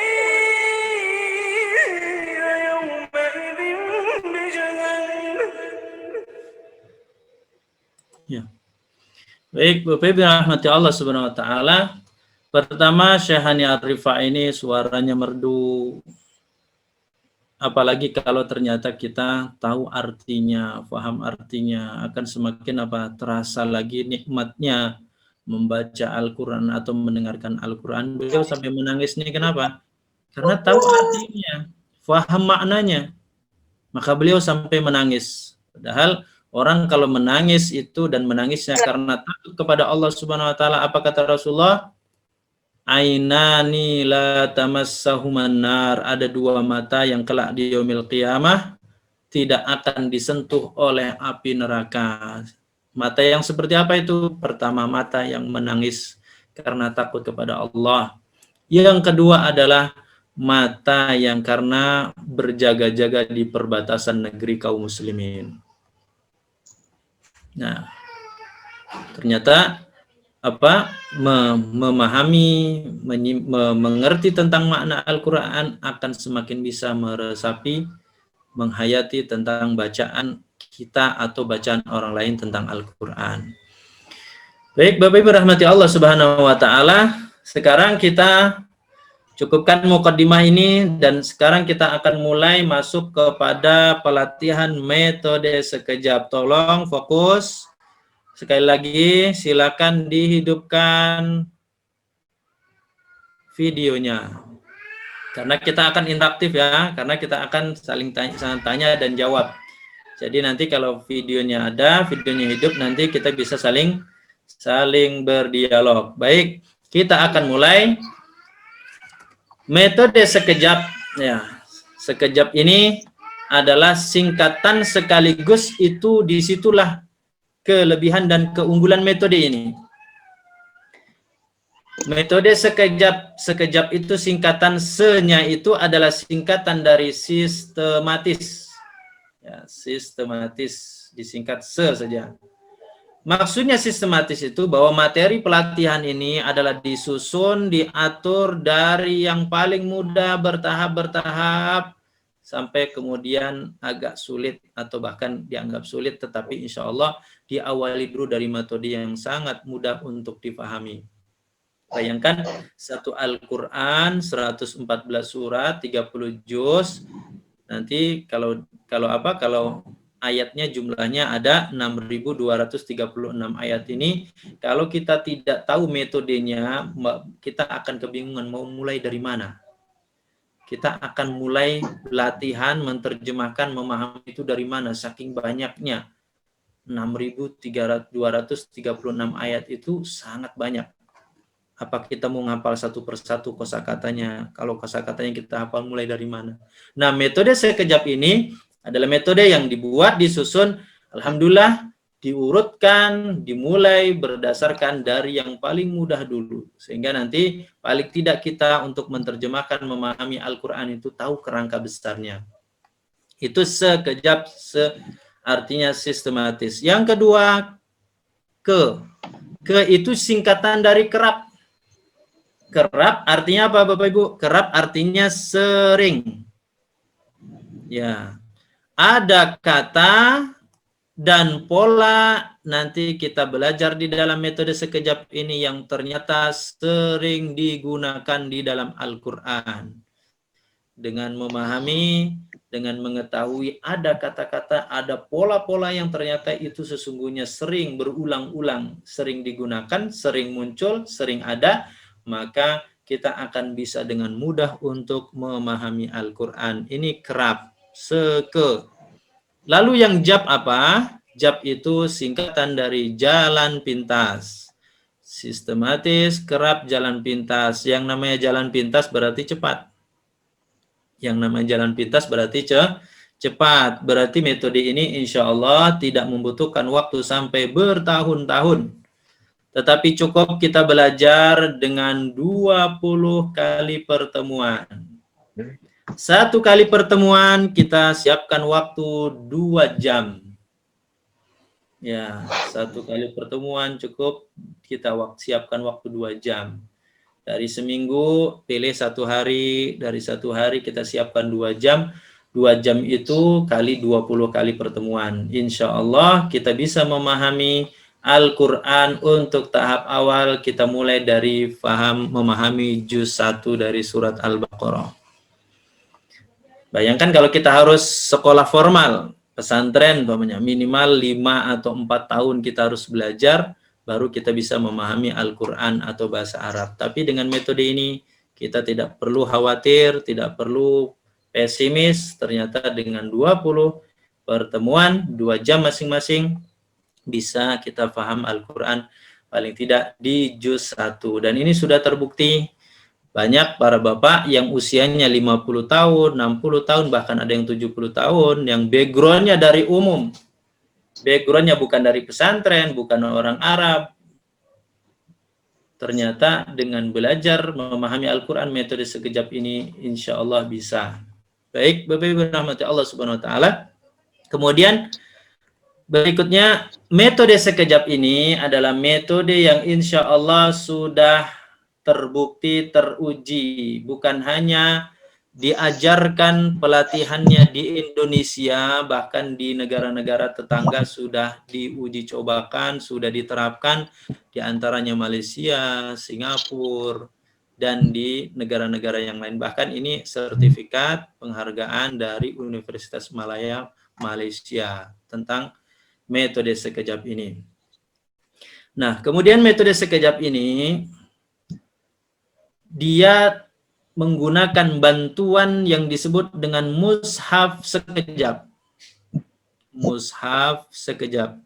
D: يومئذ بجهنم.
A: Ya. Baik, Bapak Ibu rahmati Allah Subhanahu wa taala. Pertama, Syekh Hani Ar-Rifai ini suaranya merdu. Apalagi kalau ternyata kita tahu artinya, paham artinya, akan semakin terasa lagi nikmatnya membaca Al-Qur'an atau mendengarkan Al-Qur'an. Beliau sampai menangis nih, kenapa? Karena tahu artinya, paham maknanya. Maka beliau sampai menangis. Padahal orang kalau menangis itu dan menangisnya karena takut kepada Allah Subhanahu wa taala, apa kata Rasulullah? Ainani la tamassahuman nar, ada dua mata yang kelak di yaumil qiyamah tidak akan disentuh oleh api neraka. Mata yang seperti apa itu? Pertama, mata yang menangis karena takut kepada Allah. Yang kedua adalah mata yang karena berjaga-jaga di perbatasan negeri kaum muslimin. Nah, ternyata memahami, mengerti tentang makna Al-Quran akan semakin bisa meresapi, menghayati tentang bacaan kita atau bacaan orang lain tentang Al-Quran. Baik, Bapak Ibu rahmati Allah Subhanahu wa taala. Sekarang kita cukupkan mukaddimah ini dan sekarang kita akan mulai masuk kepada pelatihan metode sekejap. Tolong fokus. Sekali lagi, silakan dihidupkan videonya. Karena kita akan interaktif ya, karena kita akan saling tanya dan jawab. Jadi nanti kalau videonya ada, videonya hidup, nanti kita bisa saling berdialog. Baik, kita akan mulai metode sekejap. Ya, sekejap ini adalah singkatan sekaligus itu disitulah kelebihan dan keunggulan metode ini. Metode sekejap itu singkatan se-nya itu adalah singkatan dari sistematis. Ya, sistematis disingkat se saja. Maksudnya sistematis itu bahwa materi pelatihan ini adalah disusun, diatur dari yang paling mudah bertahap-bertahap sampai kemudian agak sulit atau bahkan dianggap sulit, tetapi insya Allah diawali dulu dari metode yang sangat mudah untuk dipahami. Bayangkan satu Al-Quran 114 surat 30 juz, nanti kalau ayatnya jumlahnya ada 6.236 ayat ini. Kalau kita tidak tahu metodenya, kita akan kebingungan mau mulai dari mana. Kita akan mulai latihan menerjemahkan, memahami itu dari mana, saking banyaknya. 6.236 ayat itu sangat banyak. Apa kita mau ngapal satu persatu kosakatanya? Kalau kosakatanya kita hafal mulai dari mana? Nah, metode sekejap ini adalah metode yang dibuat, disusun, alhamdulillah, diurutkan, dimulai berdasarkan dari yang paling mudah dulu. Sehingga nanti paling tidak kita untuk menerjemahkan, memahami Al-Quran itu tahu kerangka besarnya. Itu sekejap, artinya sistematis. Yang kedua, ke itu singkatan dari kerap. Kerap artinya apa Bapak Ibu? Kerap artinya sering. Ya. Ada kata dan pola nanti kita belajar di dalam metode sekejap ini yang ternyata sering digunakan di dalam Al-Quran. Dengan memahami, dengan mengetahui ada kata-kata, ada pola-pola yang ternyata itu sesungguhnya sering berulang-ulang, sering digunakan, sering muncul, sering ada, maka kita akan bisa dengan mudah untuk memahami Al-Quran. Ini kerap, seke. Lalu yang jab apa? Jab itu singkatan dari jalan pintas. Sistematis, kerap, jalan pintas. Yang namanya jalan pintas berarti cepat. Yang namanya jalan pintas berarti cepat. Berarti metode ini insya Allah tidak membutuhkan waktu sampai bertahun-tahun. Tetapi cukup kita belajar dengan 20 kali pertemuan. Satu kali pertemuan kita siapkan waktu 2 jam. Ya, satu kali pertemuan cukup kita siapkan waktu 2 jam. Dari seminggu pilih 1 hari, dari 1 hari kita siapkan 2 jam. 2 jam itu kali 20 kali pertemuan. Insya Allah kita bisa memahami Al-Quran untuk tahap awal. Kita mulai dari memahami juz 1 dari surat Al-Baqarah. Bayangkan kalau kita harus sekolah formal, pesantren minimal 5 atau 4 tahun kita harus belajar, baru kita bisa memahami Al-Quran atau bahasa Arab. Tapi dengan metode ini kita tidak perlu khawatir, tidak perlu pesimis. Ternyata dengan 20 pertemuan, 2 jam masing-masing, bisa kita paham Al-Quran paling tidak di juz 1. Dan ini sudah terbukti. Banyak para bapak yang usianya 50 tahun, 60 tahun, bahkan ada yang 70 tahun, yang backgroundnya dari umum. Backgroundnya bukan dari pesantren, bukan orang Arab. Ternyata dengan belajar memahami Al-Quran metode sekejap ini insya Allah bisa. Baik, Bapak Ibu rahmati Allah Subhanahu wa taala. Kemudian berikutnya, metode sekejap ini adalah metode yang insya Allah sudah terbukti, teruji. Bukan hanya diajarkan pelatihannya di Indonesia, bahkan di negara-negara tetangga sudah diuji cobakan, sudah diterapkan, di antaranya Malaysia, Singapura, dan di negara-negara yang lain. Bahkan ini sertifikat penghargaan dari Universitas Malaya Malaysia tentang metode sekejap ini. Nah, kemudian metode sekejap ini dia menggunakan bantuan yang disebut dengan mushaf sekejap. Mushaf sekejap.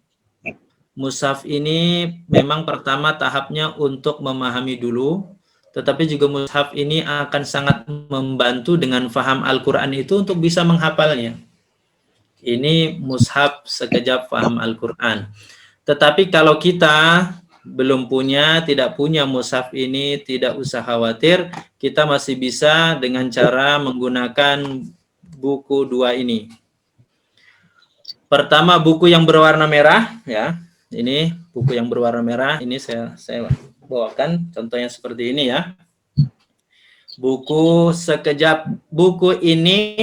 A: Mushaf ini memang pertama tahapnya untuk memahami dulu, tetapi juga mushaf ini akan sangat membantu dengan faham Al-Quran itu untuk bisa menghafalnya. Ini mushaf sekejap faham Al-Quran. Tetapi kalau kita belum punya, tidak punya mushaf ini, tidak usah khawatir, kita masih bisa dengan cara menggunakan buku dua ini. Pertama, buku yang berwarna merah, ya. Ini buku yang berwarna merah, ini saya bawakan contohnya seperti ini ya. Buku sekejap. Buku ini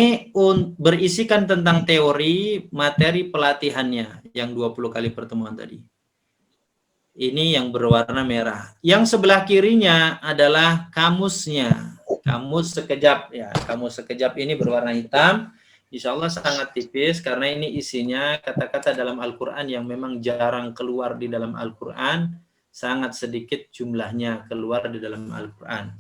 A: berisikan tentang teori materi pelatihannya yang 20 kali pertemuan tadi. Ini yang berwarna merah. Yang sebelah kirinya adalah kamusnya. Kamus sekejap ya. Kamus sekejap ini berwarna hitam. Insya Allah sangat tipis karena ini isinya kata-kata dalam Al-Quran yang memang jarang keluar di dalam Al-Quran. Sangat sedikit jumlahnya keluar di dalam Al-Quran.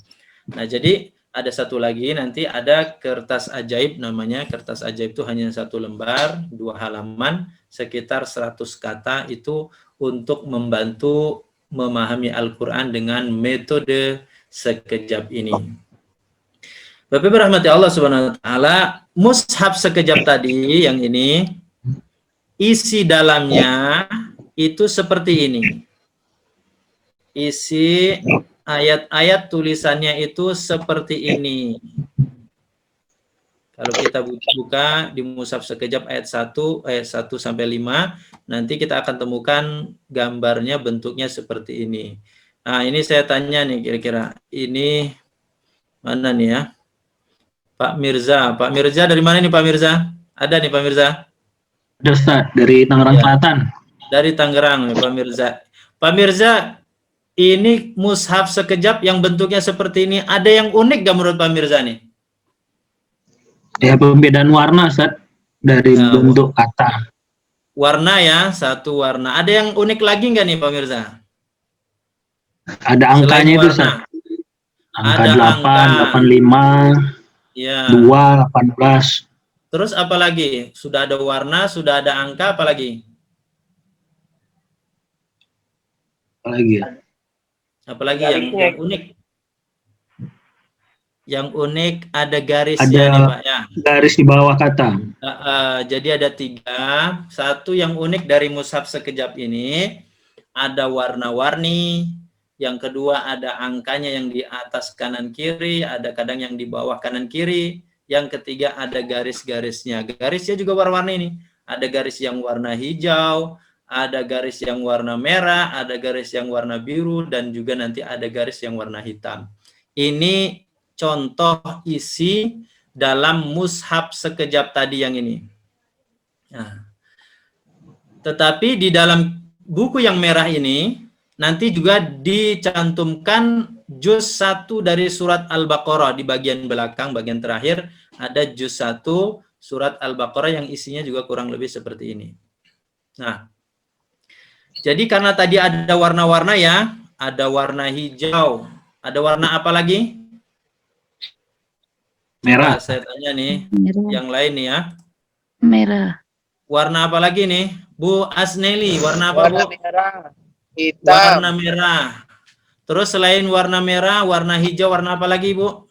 A: Nah, jadi ada satu lagi nanti ada kertas ajaib namanya. Kertas ajaib itu hanya 1 lembar, 2 halaman, sekitar 100 kata itu untuk membantu memahami Al-Quran dengan metode sekejap ini. Bapak berahmati Allah Subhanahu wa taala, mushaf sekejap tadi yang ini isi dalamnya itu seperti ini. Isi ayat-ayat tulisannya itu seperti ini. Kalau kita buka di mushaf sekejap ayat 1 sampai 5, nanti kita akan temukan gambarnya bentuknya seperti ini. Nah, ini saya tanya nih kira-kira ini mana nih ya? Pak Mirza. Pak Mirza dari mana nih Pak Mirza? Ada nih Pak Mirza?
E: Ada Ustaz, dari Tangerang Selatan.
A: Dari Tangerang nih Pak Mirza. Pak Mirza, ini mushaf sekejap yang bentuknya seperti ini, ada yang unik gak menurut Pak Mirza nih?
E: Ya, pembedaan warna Ustaz dari bentuk kata.
A: Warna ya, satu warna. Ada yang unik lagi nggak nih Pak Mirza?
E: Ada angkanya itu Ustaz. Angka
A: ada
E: 8, 85,
A: ya.
E: 2, 18.
A: Terus apa lagi? Sudah ada warna, sudah ada angka, apa lagi?
E: Apa lagi ya?
A: Apalagi yang unik? Yang unik ada garisnya
E: Ada
A: nih Pak ya.
E: garis di bawah kata.
A: Jadi ada 3. Satu yang unik dari mushaf sekejap ini ada warna-warni. Yang kedua ada angkanya yang di atas kanan kiri, ada kadang yang di bawah kanan kiri. Yang ketiga ada garis-garisnya. Garisnya juga warna-warni ini. Ada garis yang warna hijau, ada garis yang warna merah, ada garis yang warna biru, dan juga nanti ada garis yang warna hitam. Ini contoh isi dalam mushaf sekejap tadi yang ini. Nah, tetapi di dalam buku yang merah ini nanti juga dicantumkan juz 1 dari surat Al-Baqarah. Di bagian belakang, bagian terakhir ada juz 1 surat Al-Baqarah yang isinya juga kurang lebih seperti ini. Nah, jadi karena tadi ada warna-warna ya, ada warna hijau, ada warna apa lagi?
E: Merah.
A: Nah, saya tanya nih,
C: Merah.
A: yang lain nih ya.
C: Merah.
A: Warna apa lagi nih? Bu Asneli, warna apa Bu?
F: Merah. Hitam.
A: Warna merah. Terus selain warna merah, warna hijau, warna apa lagi Bu?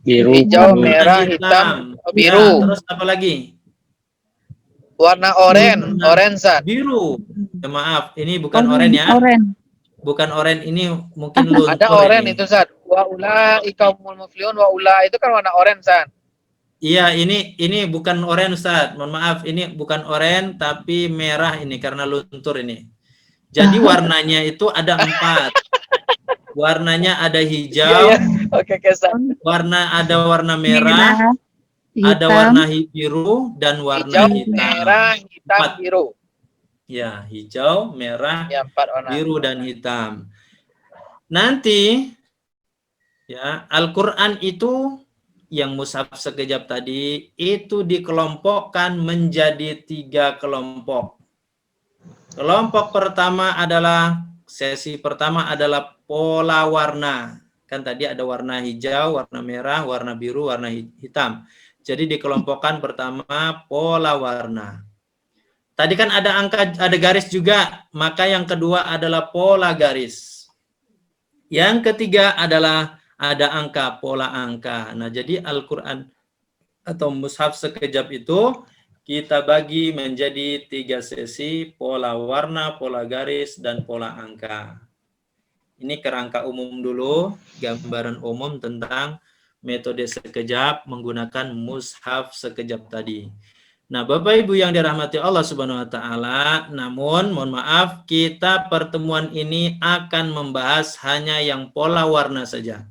E: Biru.
F: Hijau,
A: Warna
F: merah, hitam, biru.
A: Ya, terus apa lagi?
F: Warna oranye, orange.
A: Biru. Ya, maaf, ini bukan oranye ya.
C: Oren.
A: Bukan oranye, ini mungkin luntur.
F: Ada oranye
A: ini.
F: itu, San. Wa ulaika humul muflihun wa ula itu kan warna oranye, San.
A: Iya, ini bukan oranye, Ustaz. Mohon maaf, ini bukan oranye tapi merah ini karena luntur ini. Jadi warnanya itu ada 4. Warnanya ada hijau,
F: Oke, San.
A: ada warna merah, ada warna biru dan warna
F: Hijau,
A: hitam.
F: merah, hitam,
A: 4.
F: biru.
A: Ya, hijau, merah,
F: Ya, 4 warna.
A: biru dan hitam. Nanti ya, Al-Qur'an itu yang mushaf sekejap tadi itu dikelompokkan menjadi 3 kelompok. Kelompok pertama adalah, sesi pertama adalah pola warna. Kan tadi ada warna hijau, warna merah, warna biru, warna hitam. Jadi dikelompokkan pertama pola warna. Tadi kan ada angka, ada garis juga, maka yang kedua adalah pola garis. Yang ketiga adalah ada angka, pola angka. Nah, jadi Al-Quran atau mushaf sekejap itu kita bagi menjadi 3 sesi, pola warna, pola garis, dan pola angka. Ini kerangka umum dulu, gambaran umum tentang metode sekejap menggunakan mushaf sekejap tadi. Nah, Bapak Ibu yang dirahmati Allah Subhanahu wa taala, namun mohon maaf, kita pertemuan ini akan membahas hanya yang pola warna saja.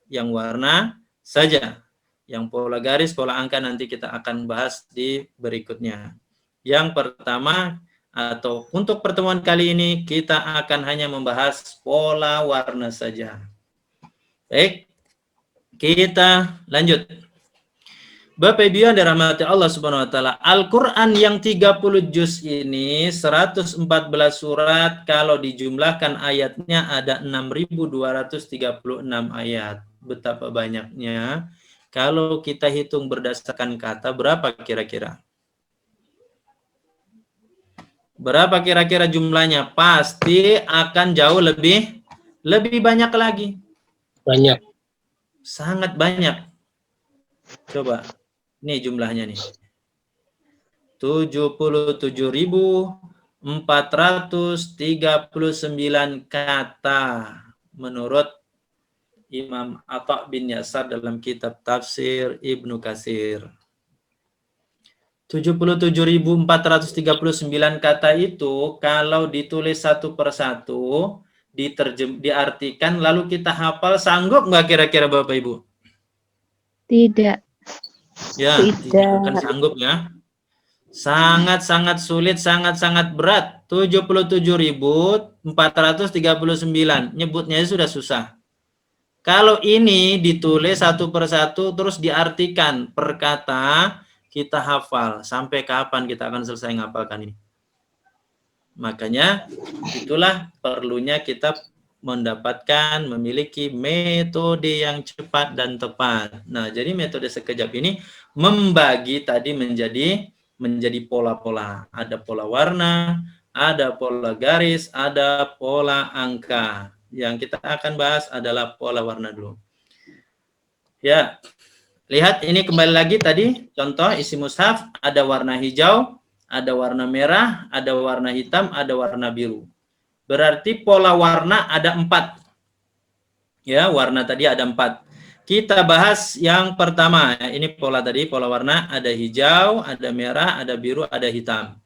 A: Yang warna saja. Yang pola garis, pola angka nanti kita akan bahas di berikutnya. Yang pertama, atau untuk pertemuan kali ini kita akan hanya membahas pola warna saja. Baik, kita lanjut. Bapak Ibu yang dirahmati Allah Subhanahu wa taala, Al-Qur'an yang 30 juz ini 114 surat, kalau dijumlahkan ayatnya ada 6.236 ayat. Betapa banyaknya. Kalau kita hitung berdasarkan kata, berapa kira-kira? Berapa kira-kira jumlahnya? Pasti akan jauh lebih banyak lagi.
E: Banyak.
A: Sangat banyak. Coba. Ini jumlahnya nih. 77.439 kata menurut Imam Atha bin Yasar dalam kitab tafsir Ibnu Katsir. 77.439 kata itu kalau ditulis satu persatu, diartikan, lalu kita hafal, sanggup nggak kira-kira Bapak Ibu?
G: Tidak.
A: Ya, tidak akan sanggup ya. Sangat-sangat sulit, sangat-sangat berat. 77.439, nyebutnya sudah susah. Kalau ini ditulis satu persatu terus diartikan per kata, kita hafal. Sampai kapan kita akan selesai menghafalkan ini? Makanya itulah perlunya kita mendapatkan, memiliki metode yang cepat dan tepat. Nah, jadi metode sekejap ini membagi tadi menjadi pola-pola. Ada pola warna, ada pola garis, ada pola angka. Yang kita akan bahas adalah pola warna dulu. Ya, lihat ini kembali lagi tadi contoh isi mushaf, ada warna hijau, ada warna merah, ada warna hitam, ada warna biru. Berarti pola warna ada 4. Ya, warna tadi ada 4. Kita bahas yang pertama. Ini pola tadi, pola warna ada hijau, ada merah, ada biru, ada hitam.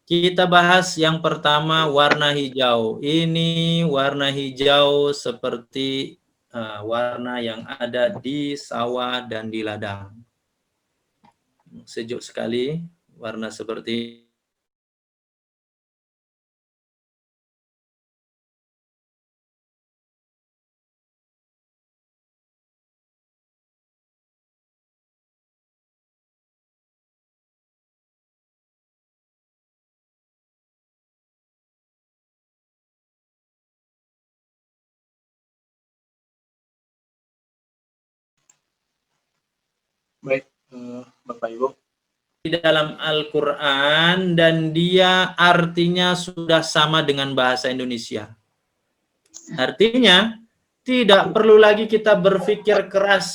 A: Kita bahas yang pertama, warna hijau. Ini warna hijau seperti warna yang ada di sawah dan di ladang. Sejuk sekali, warna seperti
B: Baik, Bapak Ibu.
A: di dalam Al-Quran, dan dia artinya sudah sama dengan bahasa Indonesia. Artinya tidak perlu lagi kita berpikir keras,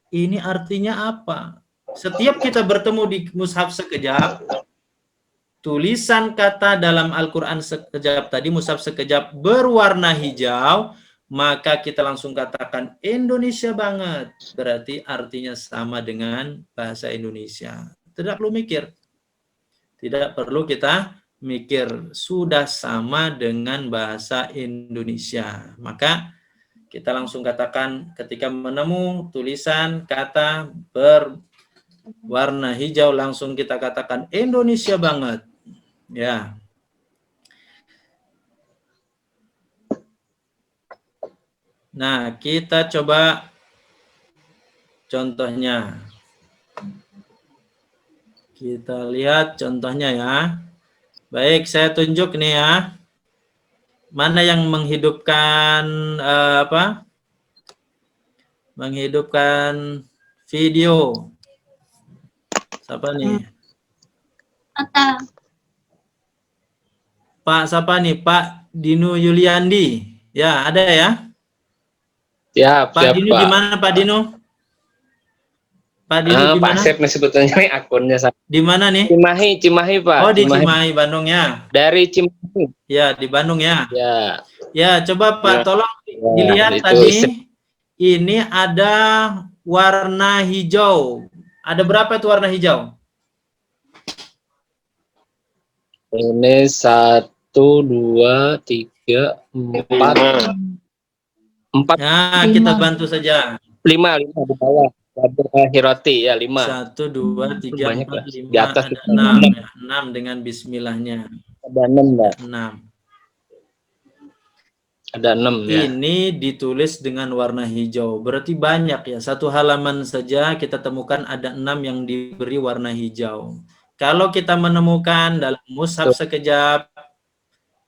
A: ini artinya apa. Setiap kita bertemu di mushaf sekejap, tulisan kata dalam Al-Quran sekejap tadi, mushaf sekejap berwarna hijau, maka kita langsung katakan Indonesia banget. Berarti artinya sama dengan bahasa Indonesia. Tidak perlu mikir. Tidak perlu kita mikir. Sudah sama dengan bahasa Indonesia. Maka kita langsung katakan ketika menemu tulisan kata berwarna hijau, langsung kita katakan Indonesia banget. Ya. Nah, kita coba contohnya. Kita lihat contohnya ya. Baik, saya tunjuk nih ya. Mana yang menghidupkan apa? Menghidupkan video. Siapa nih?
C: Kata.
A: Pak siapa nih? Pak Dino Yuliandi. Ya, ada ya?
H: Siap,
A: Pak
H: siap,
A: Dino
H: Pak.
A: di mana Pak Dino? Pak Dino di
H: Pak
A: mana?
H: Asep nih sebetulnya nih akunnya.
A: Di mana nih?
H: Cimahi, Pak.
A: Oh, di Cimahi, Bandung ya.
H: Dari Cimahi.
A: Ya, di Bandung ya.
H: Ya.
A: Ya, coba Pak,
H: Ya.
A: tolong
H: Ya,
A: dilihat
H: itu
A: tadi. Ini ada warna hijau. Ada berapa itu warna hijau?
H: Ini 1, 2, 3, 4. 4,
A: Nah, kita bantu saja.
H: 5 di bawah. Hiroti ya 5.
A: 1, 2, 3,
H: Banyak
A: 4,
H: lah.
A: 5,
H: Di atas
A: ada
H: itu
A: 6
H: 6.
A: ya. 6 dengan bismillahnya.
H: Ada 6, Mbak.
A: 6.
H: Ada 6 ya.
A: Ini ditulis dengan warna hijau. Berarti banyak ya. Satu halaman saja kita temukan ada 6 yang diberi warna hijau. Kalau kita menemukan dalam mushaf sekejap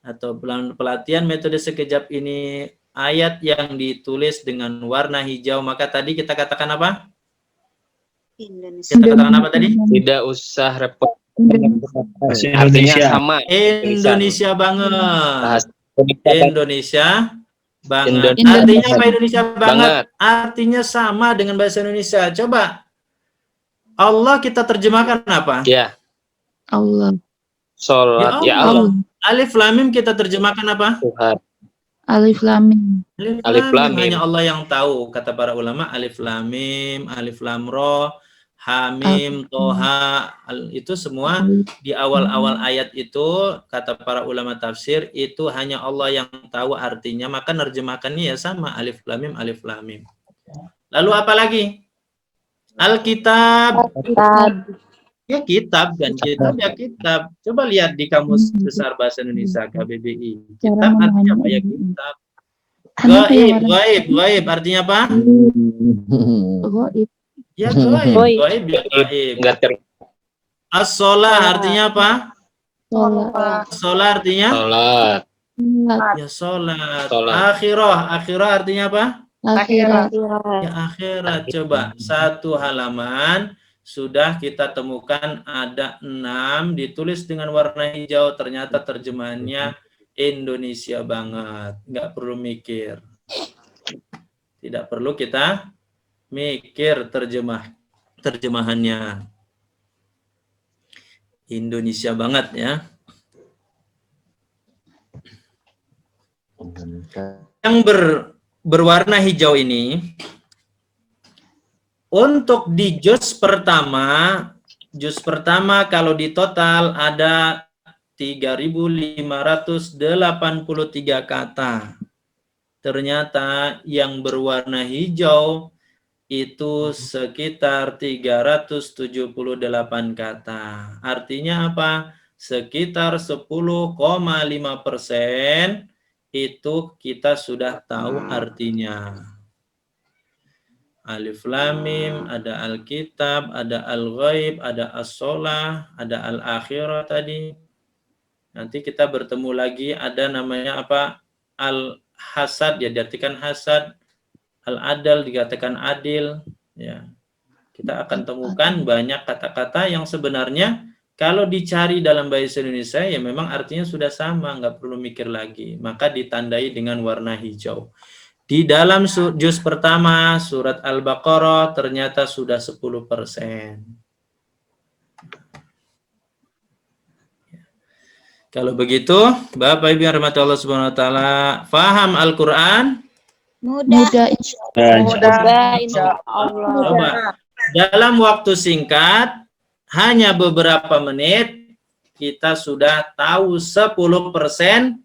A: atau pelatihan metode sekejap ini ayat yang ditulis dengan warna hijau, maka tadi kita katakan apa?
C: Indonesia.
A: Kita katakan apa tadi?
H: Tidak usah repot.
E: Bahasa
H: Artinya
E: Indonesia.
H: sama.
A: Indonesia banget.
H: Bahasa
A: Indonesia banget.
H: Indonesia.
A: Artinya apa Indonesia banget?
H: Banget.
A: Artinya sama dengan bahasa Indonesia. Coba Allah kita terjemahkan apa?
H: Ya.
G: Allah.
H: Salat ya
A: Ya
H: Allah.
A: Alif Lam Mim kita terjemahkan apa?
H: Tuhan.
G: Alif Lam Mim.
H: Alif Lam Mim.
A: Hanya Allah yang tahu, kata para ulama. Alif Lam Mim, Alif Lam Ra, Ha Mim, Toha, itu semua di awal-awal ayat itu kata para ulama tafsir itu hanya Allah yang tahu artinya, maka nerjemahkannya ya sama Alif Lam Mim, Alif Lam Mim. Lalu apa lagi? Alkitab. Ya kitab kan, kitab ya kitab. Coba lihat di Kamus Besar Bahasa Indonesia KBBI. Kitab artinya apa ya kitab? Gaib artinya apa?
G: Gaib.
A: Ya gaib ya gaib.
H: Enggak ter
A: As-sholah artinya apa?
G: Sholat.
A: Sholah artinya?
H: salat.
A: Ya sholat.
H: Sholat.
A: Akhirah artinya apa?
G: Akhirat.
A: Ya akhirat. Coba satu halaman sudah kita temukan ada 6 ditulis dengan warna hijau, ternyata terjemahannya Indonesia banget, nggak perlu mikir, tidak perlu kita mikir terjemahannya Indonesia banget ya. Yang berwarna hijau ini untuk di juz pertama kalau di total ada 3.583 kata. Ternyata yang berwarna hijau itu sekitar 378 kata. Artinya apa? Sekitar 10,5% itu kita sudah tahu artinya. Alif Lam Mim, ada Alkitab, ada Al-Ghaib, ada As-Sholah, ada Al-Akhirah tadi. Nanti kita bertemu lagi ada namanya apa? Al-Hasad, ya diartikan hasad. Al-Adal dikatakan adil. Ya. Kita akan temukan banyak kata-kata yang sebenarnya kalau dicari dalam bahasa Indonesia ya memang artinya sudah sama, nggak perlu mikir lagi. Maka ditandai dengan warna hijau. Di dalam juz pertama surat Al-Baqarah ternyata sudah 10%. Kalau begitu, Bapak Ibu yang dirahmati Allah Subhanahu wa taala, faham Al-Qur'an?
G: Mudah.
C: Insya Allah.
A: Coba dalam waktu singkat hanya beberapa menit kita sudah tahu 10%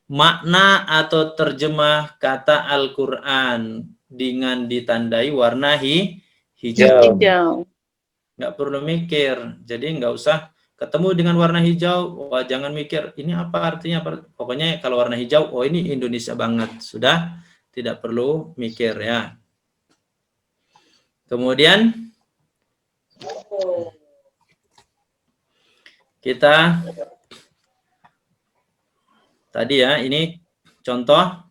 A: makna atau terjemah kata Al-Quran dengan ditandai warna hijau. Nggak perlu mikir. Jadi nggak usah ketemu dengan warna hijau, wah jangan mikir ini apa artinya. Pokoknya kalau warna hijau, oh ini Indonesia banget. Sudah tidak perlu mikir ya. Kemudian kita Tadi ya, ini contoh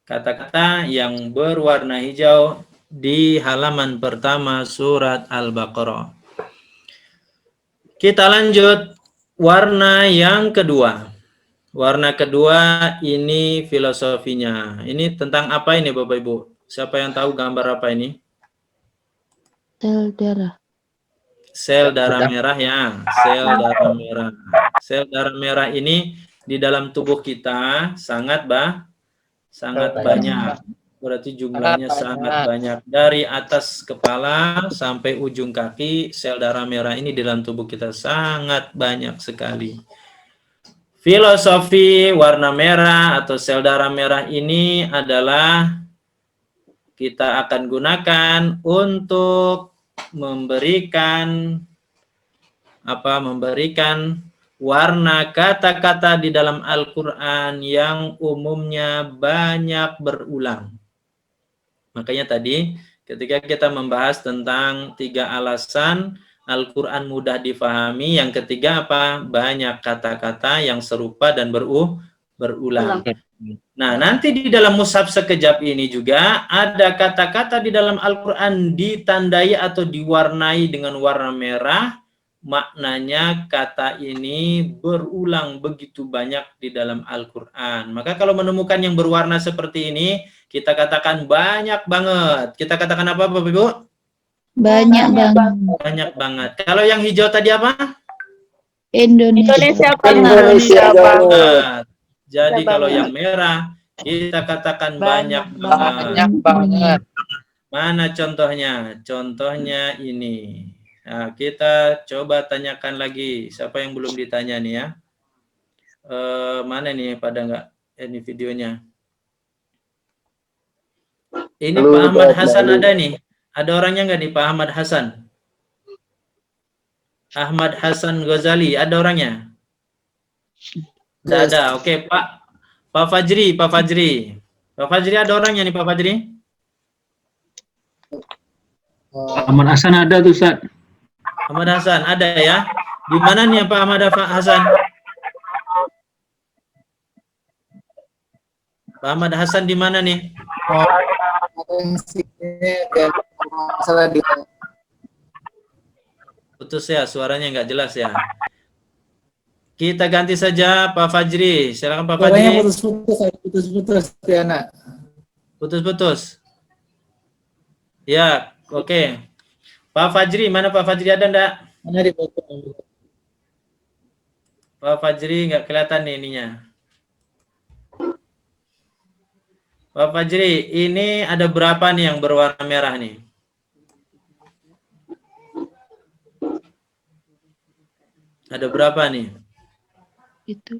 A: kata-kata yang berwarna hijau di halaman pertama surat Al-Baqarah. Kita lanjut warna yang kedua. Warna kedua ini filosofinya. Ini tentang apa ini Bapak Ibu? Siapa yang tahu gambar apa ini?
G: Sel darah.
A: Sel darah merah ya. Sel darah merah. Sel darah merah ini di dalam tubuh kita sangat banyak. Berarti jumlahnya sangat banyak. Dari atas kepala sampai ujung kaki, sel darah merah ini di dalam tubuh kita sangat banyak sekali. Filosofi warna merah atau sel darah merah ini adalah kita akan gunakan untuk memberikan warna kata-kata di dalam Al-Quran yang umumnya banyak berulang. Makanya tadi ketika kita membahas tentang 3 alasan Al-Quran mudah difahami, yang ketiga apa? Banyak kata-kata yang serupa dan berulang. Nah, nanti di dalam mushaf sekejap ini juga ada kata-kata di dalam Al-Quran ditandai atau diwarnai dengan warna merah. Maknanya kata ini berulang begitu banyak di dalam Al-Quran. Maka kalau menemukan yang berwarna seperti ini, kita katakan banyak banget. Kita katakan apa Bapak Ibu?
G: Banyak banget.
A: Banyak banget. Kalau yang hijau tadi apa?
G: Indonesia
A: Banget. Jadi kalau yang merah, kita katakan banyak banget. Mana contohnya? Contohnya ini. Nah, kita coba tanyakan lagi. Siapa yang belum ditanya nih ya? Mana nih pada nggak ini videonya? Ini Pak Ahmad Hasan ada nih. Ada orangnya nggak nih Pak Ahmad Hasan? Ahmad Hasan Ghazali, ada orangnya? Tidak ada. Oke, Pak Fajri. Pak Fajri ada orangnya nih Pak Fajri?
E: Ahmad Hasan ada tuh Ustaz.
A: Ahmad Hasan ada ya? Di mana nih Pak Ahmad Hasan? Pak Ahmad Hasan di mana nih? Putus ya, suaranya nggak jelas ya. Kita ganti saja Pak Fajri. Silakan Pak Fajri.
F: Putus-putus ya nak.
A: Putus-putus. Ya, oke. Pak Fajri, mana Pak Fajri, ada enggak?
F: Mana di foto?
A: Pak Fajri nggak kelihatan nih ininya. Pak Fajri, ini ada berapa nih yang berwarna merah nih? Ada berapa nih?
G: Itu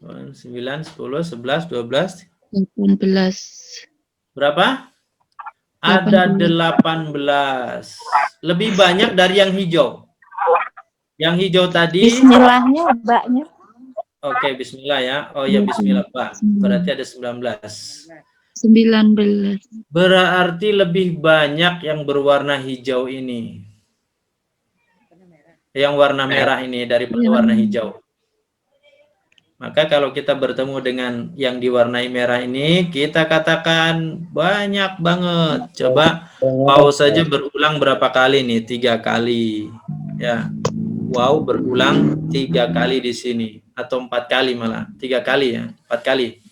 A: 9, 10, 11, 12.
G: 18.
A: Berapa? Ada 18. Lebih banyak dari yang hijau. Yang hijau tadi.
C: Bismillahnya, Mbaknya.
A: Oke, bismillah ya. Oh ya, bismillah Pak. Berarti ada 19.
G: 19.
A: Berarti lebih banyak yang berwarna hijau ini. Yang warna merah ini daripada warna hijau. Maka kalau kita bertemu dengan yang diwarnai merah ini, kita katakan banyak banget. Coba pause saja berulang berapa kali nih? 3 kali. Ya. Wow, berulang 3 kali di sini. Atau 4 kali malah. 3 kali ya. 4 kali.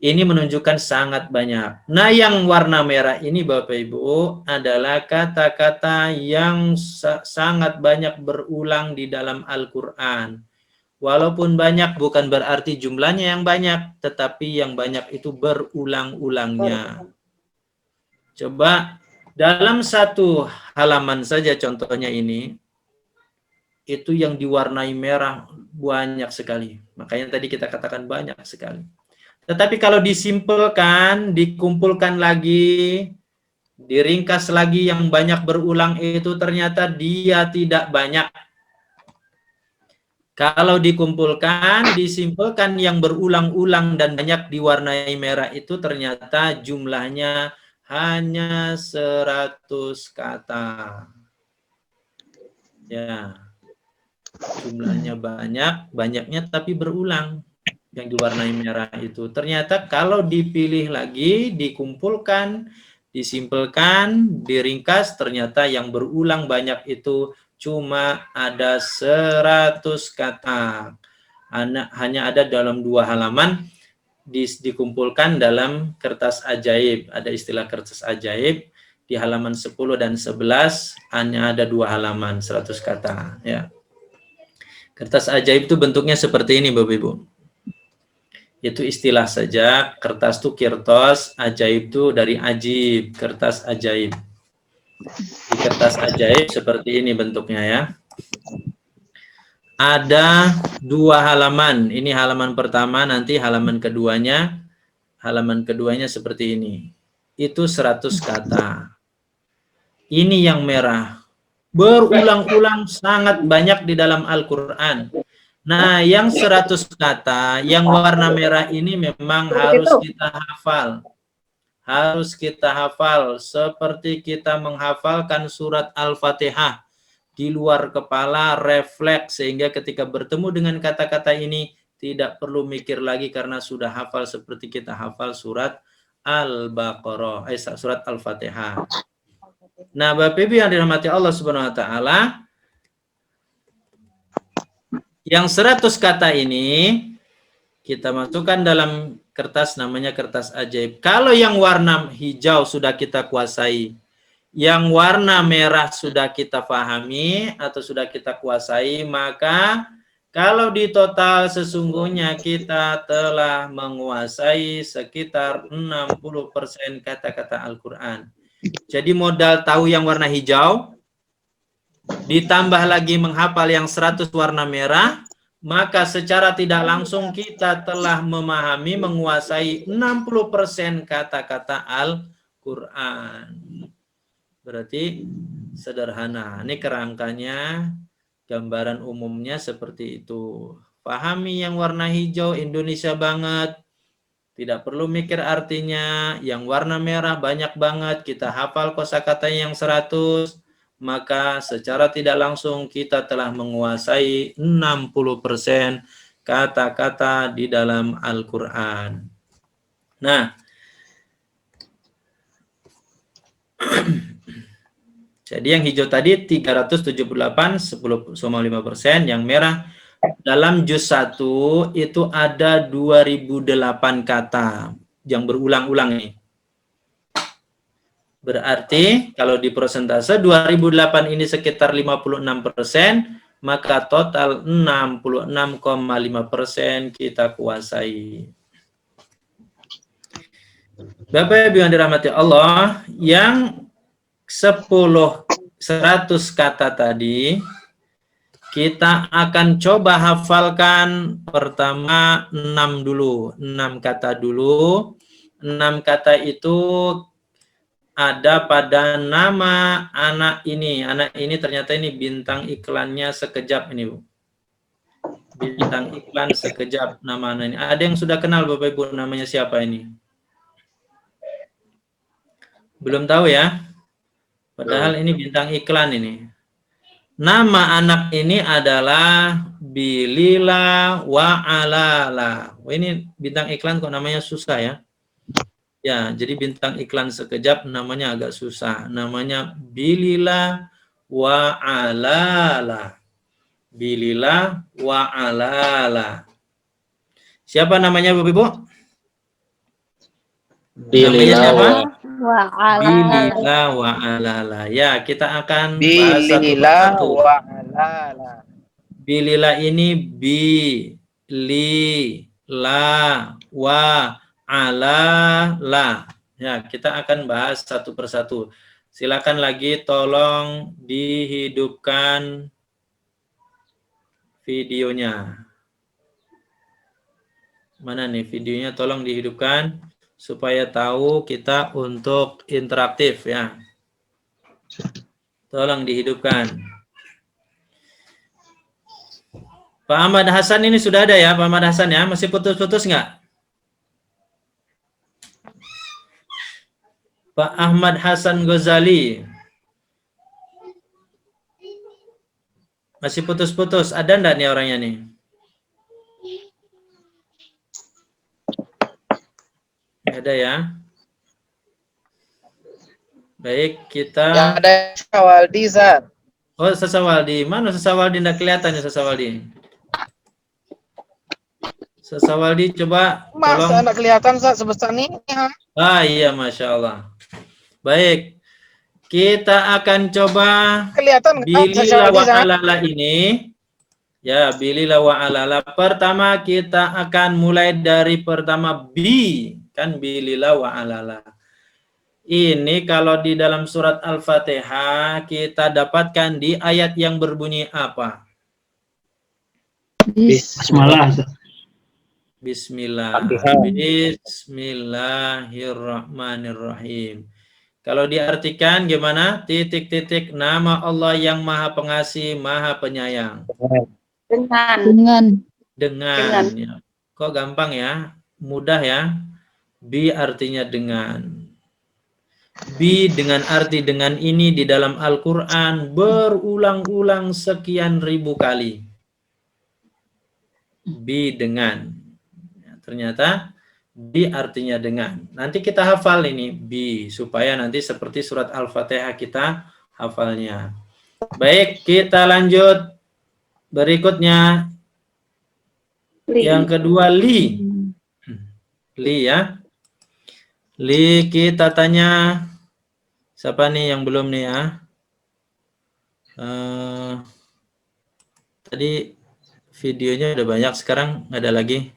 A: Ini menunjukkan sangat banyak. Nah, yang warna merah ini Bapak Ibu adalah kata-kata yang sangat banyak berulang di dalam Al-Quran. Walaupun banyak bukan berarti jumlahnya yang banyak, tetapi yang banyak itu berulang-ulangnya. Coba dalam satu halaman saja contohnya ini, itu yang diwarnai merah banyak sekali. Makanya tadi kita katakan banyak sekali. Tetapi kalau disimpulkan, dikumpulkan lagi, diringkas lagi yang banyak berulang itu ternyata dia tidak banyak. Kalau dikumpulkan, disimpulkan yang berulang-ulang dan banyak diwarnai merah itu ternyata jumlahnya hanya 100 kata. Ya. jumlahnya banyak, banyaknya tapi berulang yang diwarnai merah itu. Ternyata kalau dipilih lagi, dikumpulkan, disimpelkan, diringkas, ternyata yang berulang banyak itu cuma ada 100 kata. Hanya ada dalam 2 halaman, dikumpulkan dalam kertas ajaib. Ada istilah kertas ajaib. Di halaman 10 dan 11 hanya ada 2 halaman, 100 kata. Ya. Kertas ajaib itu bentuknya seperti ini, Bapak Ibu. Itu istilah saja, kertas itu kirtos, ajaib itu dari ajib, kertas ajaib. Di kertas ajaib seperti ini bentuknya ya. Ada 2 halaman, ini halaman pertama, nanti halaman keduanya seperti ini. Itu 100 kata. Ini yang merah. Berulang-ulang sangat banyak di dalam Al-Quran. Nah, yang 100 kata, yang warna merah ini memang harus kita hafal. Harus kita hafal seperti kita menghafalkan surat Al-Fatihah di luar kepala, refleks, sehingga ketika bertemu dengan kata-kata ini tidak perlu mikir lagi karena sudah hafal seperti kita hafal surat Al-Baqarah, surat Al-Fatihah. Nah, Bapak Ibu yang dirahmati Allah Subhanahu wa taala, yang 100 kata ini kita masukkan dalam kertas, namanya kertas ajaib. Kalau yang warna hijau sudah kita kuasai, yang warna merah sudah kita pahami atau sudah kita kuasai, maka kalau di total sesungguhnya kita telah menguasai sekitar 60% kata-kata Al-Quran. Jadi modal tahu yang warna hijau, ditambah lagi menghafal yang 100 warna merah, maka secara tidak langsung kita telah memahami, menguasai 60% kata-kata Al-Quran. Berarti sederhana. Ini kerangkanya, gambaran umumnya seperti itu. Pahami yang warna hijau, Indonesia banget. Tidak perlu mikir artinya. Yang warna merah banyak banget. Kita hafal kosakata yang 100. Maka secara tidak langsung kita telah menguasai 60% kata-kata di dalam Al-Quran. Nah, jadi yang hijau tadi 378, 10,5%. Yang merah dalam juz 1 itu ada 2008 kata yang berulang-ulang nih. Berarti kalau di persentase 2008 ini sekitar 56%, maka total 66,5% kita kuasai. Bapak Ibu yang dirahmati Allah, yang 100 kata tadi kita akan coba hafalkan pertama 6 dulu, 6 kata dulu. 6 kata itu ada pada nama anak ini. Anak ini ternyata ini bintang iklannya Sekejap ini, Bu. Bintang iklan Sekejap nama anak ini. Ada yang sudah kenal Bapak Ibu namanya siapa ini? Belum tahu ya? Padahal ini bintang iklan ini. Nama anak ini adalah Bilila wa Alala. Oh, ini bintang iklan kok namanya susah ya? Ya, jadi bintang iklan Sekejap namanya agak susah. Namanya Bilila wa Alala. Bilila wa Alala. Siapa namanya Bapak Ibu? Namanya siapa? Bilila wa Alala. Ya, kita akan bahas satu persatu. Bilila ini bi, li, la, wa, ala, la. Ya, kita akan bahas satu persatu. Silakan lagi tolong dihidupkan videonya. Mana nih videonya? Tolong dihidupkan supaya tahu kita untuk interaktif ya. Tolong dihidupkan. Pak Ahmad Hasan ini sudah ada ya, Pak Ahmad Hasan ya? Masih putus-putus nggak? Pak Ahmad Hasan Ghazali. Masih putus-putus. Ada enggak nih orangnya nih? Nggak ada ya. Baik, kita...
F: Yang ada Sawaldi, Zat.
A: Oh, Sesawaldi. Mana Sesawaldi? Nggak kelihatan ya Sesawaldi. Sesawaldi, coba
F: Masa
A: tolong.
F: nggak kelihatan, Zat, sebesar ini? Ha?
A: Ah, iya, Masya Allah. Baik, kita akan coba
F: Kelihatan nggak,
A: Bilila
F: Sawaldi,
A: wa
F: Zat?
A: alala ini. Ya, Bilila wa alala. Pertama kita akan mulai dari pertama bi. Kan Bilila wa alala. Ini kalau di dalam surat Al-Fatihah kita dapatkan di ayat yang berbunyi apa?
E: Basmalah. Ustaz.
A: Bismillah.
H: Fatihah.
A: Bismillahirrahmanirrahim. Kalau diartikan gimana? Titik-titik nama Allah yang Maha Pengasih, Maha Penyayang.
C: Dengan.
A: Dengan. Ya. Kok gampang ya? Mudah ya? Bi artinya dengan. Bi dengan arti dengan ini di dalam Al-Quran berulang-ulang sekian ribu kali. Bi dengan. Ya, ternyata bi artinya dengan. Nanti kita hafal ini bi supaya nanti seperti surat Al-Fatihah kita hafalnya. Baik, kita lanjut. Berikutnya yang kedua li. Li ya. Li, kita tanya siapa nih yang belum nih ya? Tadi videonya udah banyak, sekarang nggak ada lagi.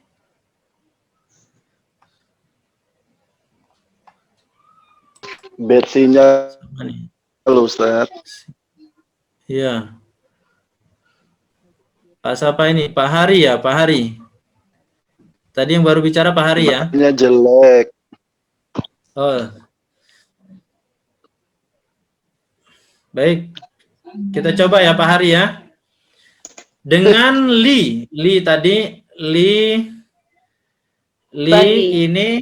I: Betsinya
A: Siapa nih?
I: halo Ustaz.
A: Iya. Pak siapa ini? Pak Hari ya, Pak Hari. Tadi yang baru bicara Pak Hari ya?
I: Betsinya jelek.
A: Oh. Baik. Kita coba ya Pak Hari ya. Dengan li tadi, li
C: Bagi.
A: ini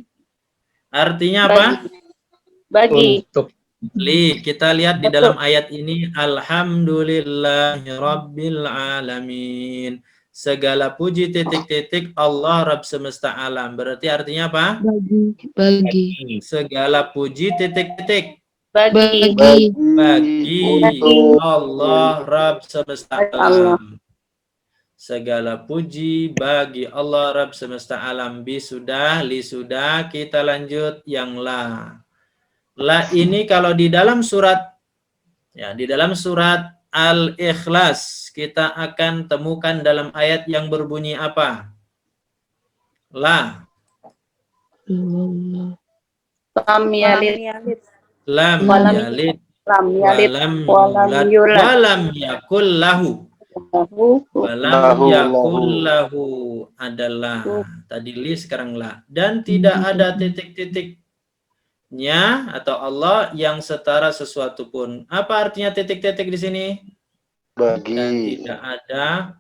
A: artinya apa?
C: Bagi.
H: Untuk
A: Li, kita lihat di dalam ayat ini, Alhamdulillahirabbil alamin. Segala puji titik-titik Allah Rabb semesta alam. Berarti artinya apa?
G: Bagi.
A: Segala puji titik-titik
C: Bagi.
A: bagi Allah Rabb semesta alam. Segala puji bagi Allah Rabb semesta alam. Bi sudah, li sudah, kita lanjut yang la. La ini kalau di dalam surat ya, di dalam surat Al-Ikhlas kita akan temukan dalam ayat yang berbunyi apa? La.
C: Lam yalid.
A: Lam
C: Walam-
A: yalid
C: Lam yalid.
A: walam
C: Walam
A: yulad
C: yulad.
A: walam yakul lahu. Walam yakul lahu adalah. Tadi li, sekarang la. Dan tidak ada titik-titiknya atau Allah yang setara sesuatu pun. Apa artinya titik-titik di sini? Dan
I: Bagi.
A: tidak ada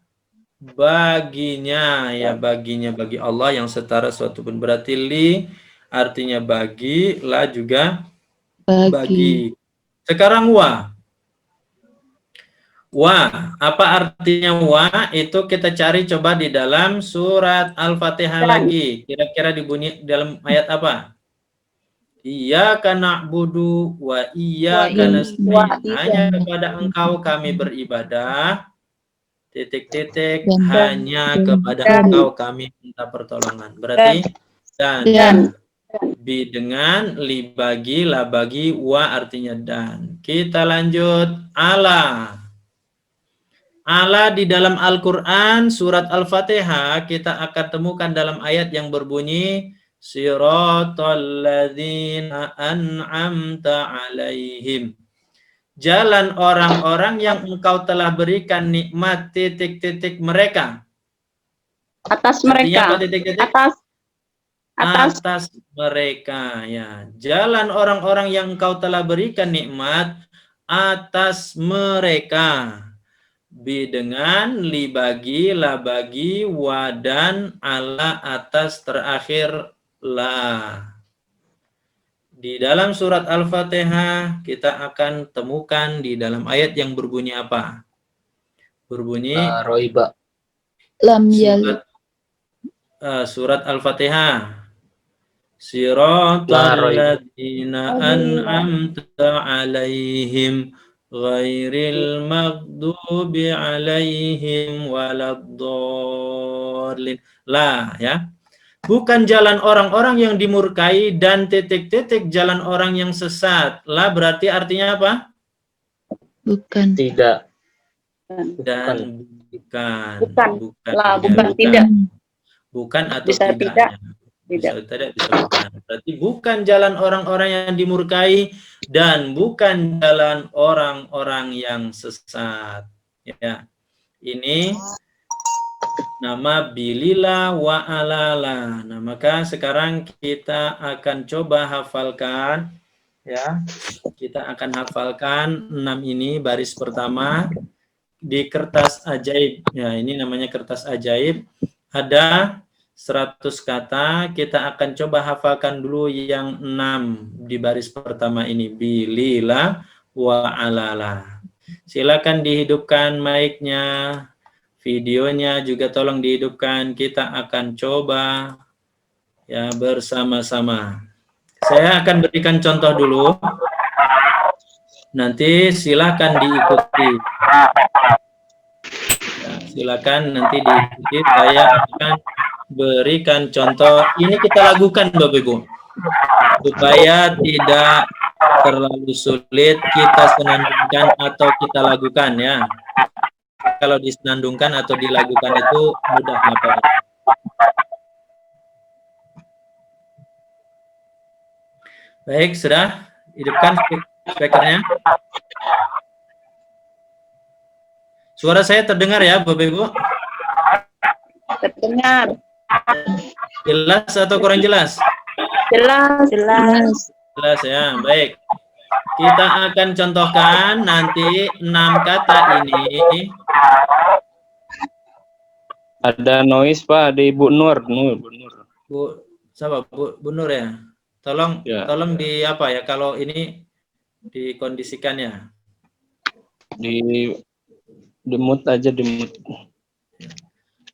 A: baginya, ya, baginya bagi Allah yang setara suatu pun. Berarti li artinya bagi, la juga bagi. Sekarang wa. Wa, apa artinya wa? Itu kita cari coba di dalam surat Al-Fatihah lagi. Kira-kira dibunyi dalam ayat apa? Iyyaka na'budu wa iyyaka nasta'in. Hanya kepada Engkau kami beribadah. Titik-titik, hanya kepada Engkau kami minta pertolongan. Berarti dan. Bi dengan, li bagi, la bagi, wa artinya dan. Kita lanjut. Ala. Ala di dalam Al-Quran surat Al-Fatihah kita akan temukan dalam ayat yang berbunyi Siratal ladzina an'amta alaihim. Jalan orang-orang yang engkau telah berikan nikmat titik-titik mereka.
C: Atas
A: Artinya
C: mereka.
A: apa titik-titik? Atas mereka, ya. Jalan orang-orang yang engkau telah berikan nikmat atas mereka. Bi dengan, li bagi, la bagi, wa dan, ala atas terakhir la. Di dalam surat Al-Fatihah kita akan temukan di dalam ayat yang berbunyi apa? Berbunyi
H: Roiba.
G: Lam yalid.
A: surat Al-Fatihah. Siratal ladzina an'amta 'alaihim ghairil maghdubi 'alaihim waladdallin. La, ya. Bukan jalan orang-orang yang dimurkai dan titik-titik jalan orang yang sesat. La berarti artinya apa?
G: Bukan.
H: Tidak.
A: Dan bukan.
C: La,
A: Ya,
C: bukan tidak.
A: Bukan atau
C: Bisa
A: tidak.
C: tidak.
A: Ya. Bisa tidak, bisa bukan. Berarti bukan jalan orang-orang yang dimurkai dan bukan jalan orang-orang yang sesat. Ya. Ini nama bilila wa alala. Nah, maka sekarang kita akan coba hafalkan, ya. Kita akan hafalkan 6 ini baris pertama di kertas ajaib. Ya, ini namanya kertas ajaib. Ada 100 kata, kita akan coba hafalkan dulu yang 6 di baris pertama ini. Bilila wa alala. Silakan dihidupkan mic-nya, videonya juga tolong dihidupkan. Kita akan coba ya bersama-sama. Saya akan berikan contoh dulu. Nanti silakan diikuti. Ya, silakan nanti diikuti. Saya akan berikan contoh. Ini kita lakukan Bapak Ibu. Supaya tidak terlalu sulit, kita senandungkan atau kita lakukan ya. Kalau disenandungkan atau dilakukan itu mudah Bapak. Baik, sudah hidupkan speakernya. Suara saya terdengar ya Bapak Ibu?
C: Terdengar.
A: Jelas atau kurang jelas?
C: Jelas.
A: Jelas ya, baik. Kita akan contohkan nanti 6 kata ini.
H: Ada noise Pak, ada Ibu Nur.
A: Bu, siapa? Bu Nur ya? Tolong di apa ya, kalau ini dikondisikan ya.
H: Di mute aja, di mute.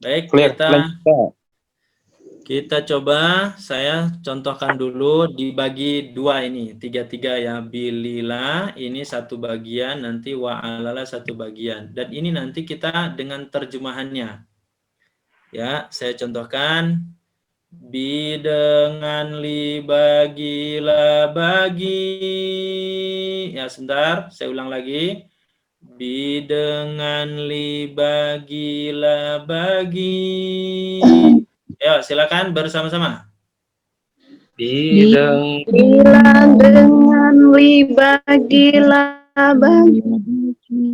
A: Baik,
H: Clear.
A: kita coba, saya contohkan dulu dibagi 2 ini, 3 ya. Bilila ini 1 bagian, nanti wa'alala 1 bagian. Dan ini nanti kita dengan terjemahannya. Ya, saya contohkan. Bi dengan li bagilah bagi. Ya, sebentar, saya ulang lagi. Bi dengan li bagilah bagi. Ayo, silakan bersama-sama.
C: Bila dengan li bagilah bagi.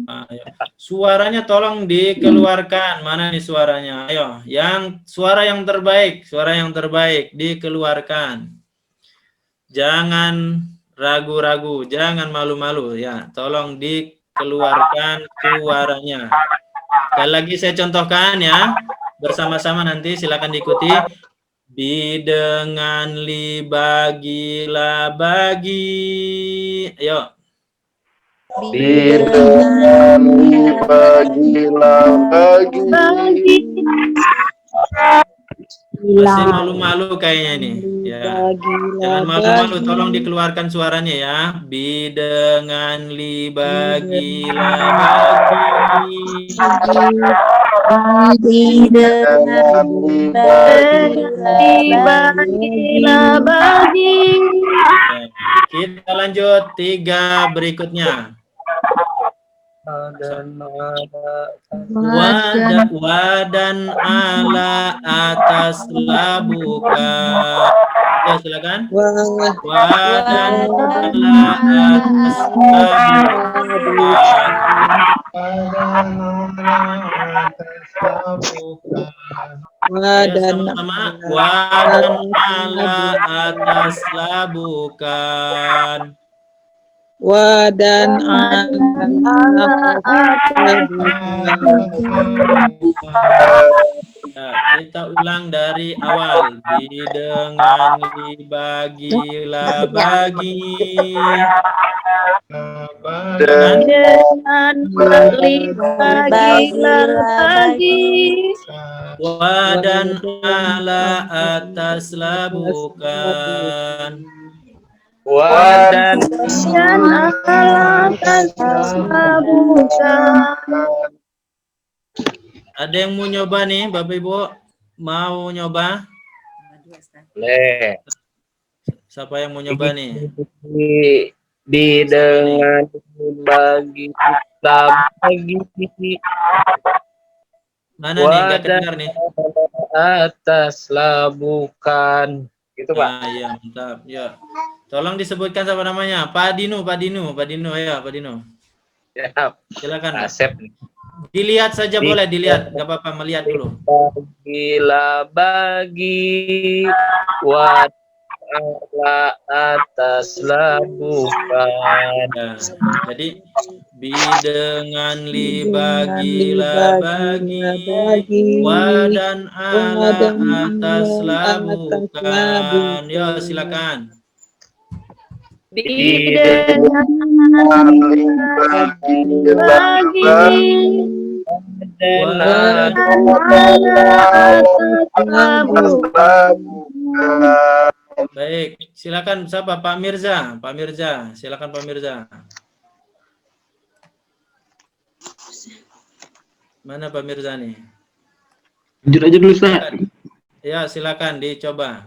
A: Ayo. Suaranya tolong dikeluarkan. Mana nih suaranya? Ayo, yang suara yang terbaik dikeluarkan. Jangan ragu-ragu, jangan malu-malu ya. Tolong dikeluarkan suaranya. Sekali lagi saya contohkan ya. Bersama-sama nanti silakan diikuti. Bi dengan li bagilah bagi. Ayo.
I: Bi dengan li bagilah bagi.
A: Masih malu-malu kayaknya ini. Ya. Jangan malu-malu, tolong dikeluarkan suaranya ya. Bi dengan li bagilah bagi.
C: Bi dengan li bagilah bagi.
A: Kita lanjut 3 berikutnya. Wadan ala atas labuka. Ya, silakan. Wadan ala atas labuka. Wadan ala atas labukan.
J: Wadan ala
A: Ya, kita ulang dari awal. Dengan bagilah bagi.
C: Dengan bagilah bagi.
A: Dan ala atas bukan.
H: Dan
C: ala atas bukan.
A: Ada yang mau nyoba nih, Bapak Ibu? Mau nyoba?
H: boleh.
A: Siapa yang mau nyoba nih?
H: Di dengan bagi
A: Mana nih? Nggak kedengar nih.
H: atas bukan. Gitu, Pak.
A: Ah, iya, mantap. Ya. Tolong disebutkan siapa namanya? Pak Dino, ayo, Pak Dino.
H: Ya,
A: Silakan, Pak.
H: Asep.
A: Dilihat saja boleh, dilihat. Nggak apa-apa, melihat dulu.
H: Bagilah bagi ala atas bukan.
A: Ya. Jadi dengan bagilah bagi dan ala atas bukan. Ya, silakan.
C: Dengan bagi
A: Dan baik, silakan siapa? Pak Mirza. Silakan Pak Mirza. Mana Pak Mirza nih?
E: Lanjut aja dulu, Ustaz.
A: Ya, silakan dicoba.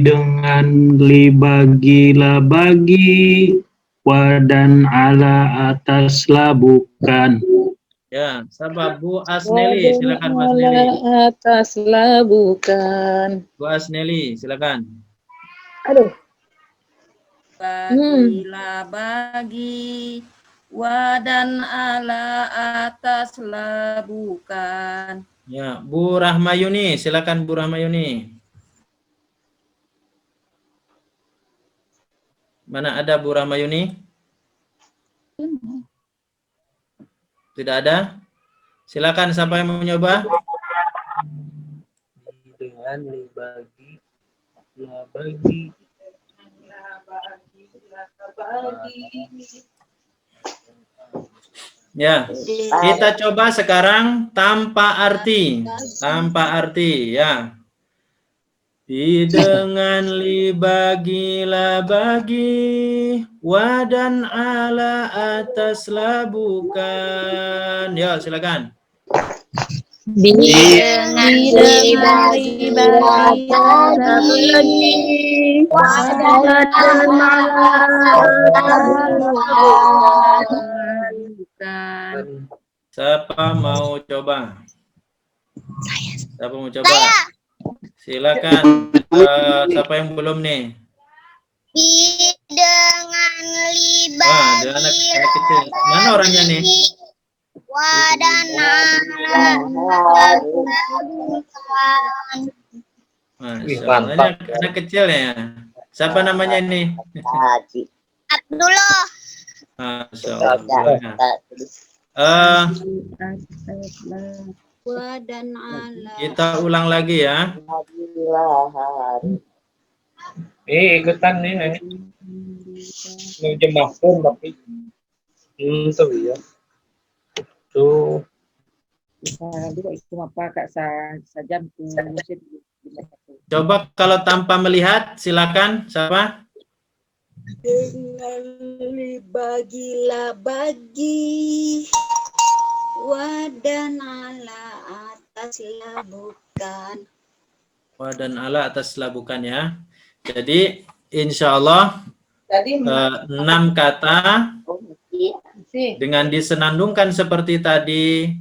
E: Dengan bagilah bagi dan ala atas bukan.
A: Ya, siapa? Bu Asneli, silakan Bu Asneli.
J: Atas bukan.
A: Bu Asneli, silakan.
J: Aduh.
C: bagilah bagi dan ala atas bukan.
A: Ya, Bu Rahmayuni, silakan Bu Rahmayuni. Mana ada Bu Rahmayuni? Tidak ada? Silakan siapa yang mau nyoba?
H: Dengan bagi
A: Ya, kita coba sekarang tanpa arti. Tanpa arti, ya. Dengan bagilah bagi dan ala atas bukan. Ya, silakan.
C: Dengan bagi bukan.
A: Siapa mau coba? Siapa mau coba? Silakan. Siapa yang belum nih?
C: Dengan
A: Ada anak kecil. Mana orangnya nih?
C: dan
A: Masya Allah. Anak kecil ya. Siapa namanya ini?
C: Abdullah.
A: Masya Allah.
C: Dan ala.
A: Kita ulang lagi ya.
H: ikutan nih. Jemaah pun tapi. Tuh ya. Tuh.
A: Coba kalau tanpa melihat, silakan. Siapa?
C: Dengan bagilah bagi dan ala atas bukan.
A: Dan ala atas bukan ya. Jadi insya Allah 6 kata dengan disenandungkan seperti tadi,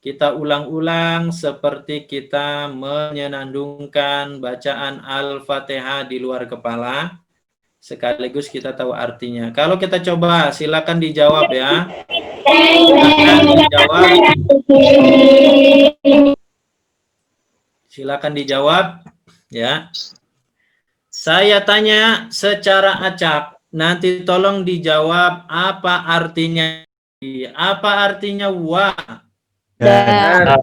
A: kita ulang-ulang seperti kita menyenandungkan bacaan Al-Fatihah di luar kepala, sekaligus kita tahu artinya. Kalau kita coba, silakan dijawab ya. Silakan dijawab. Silakan dijawab ya. Saya tanya secara acak, nanti tolong dijawab apa artinya. Apa artinya wa?
G: Dan.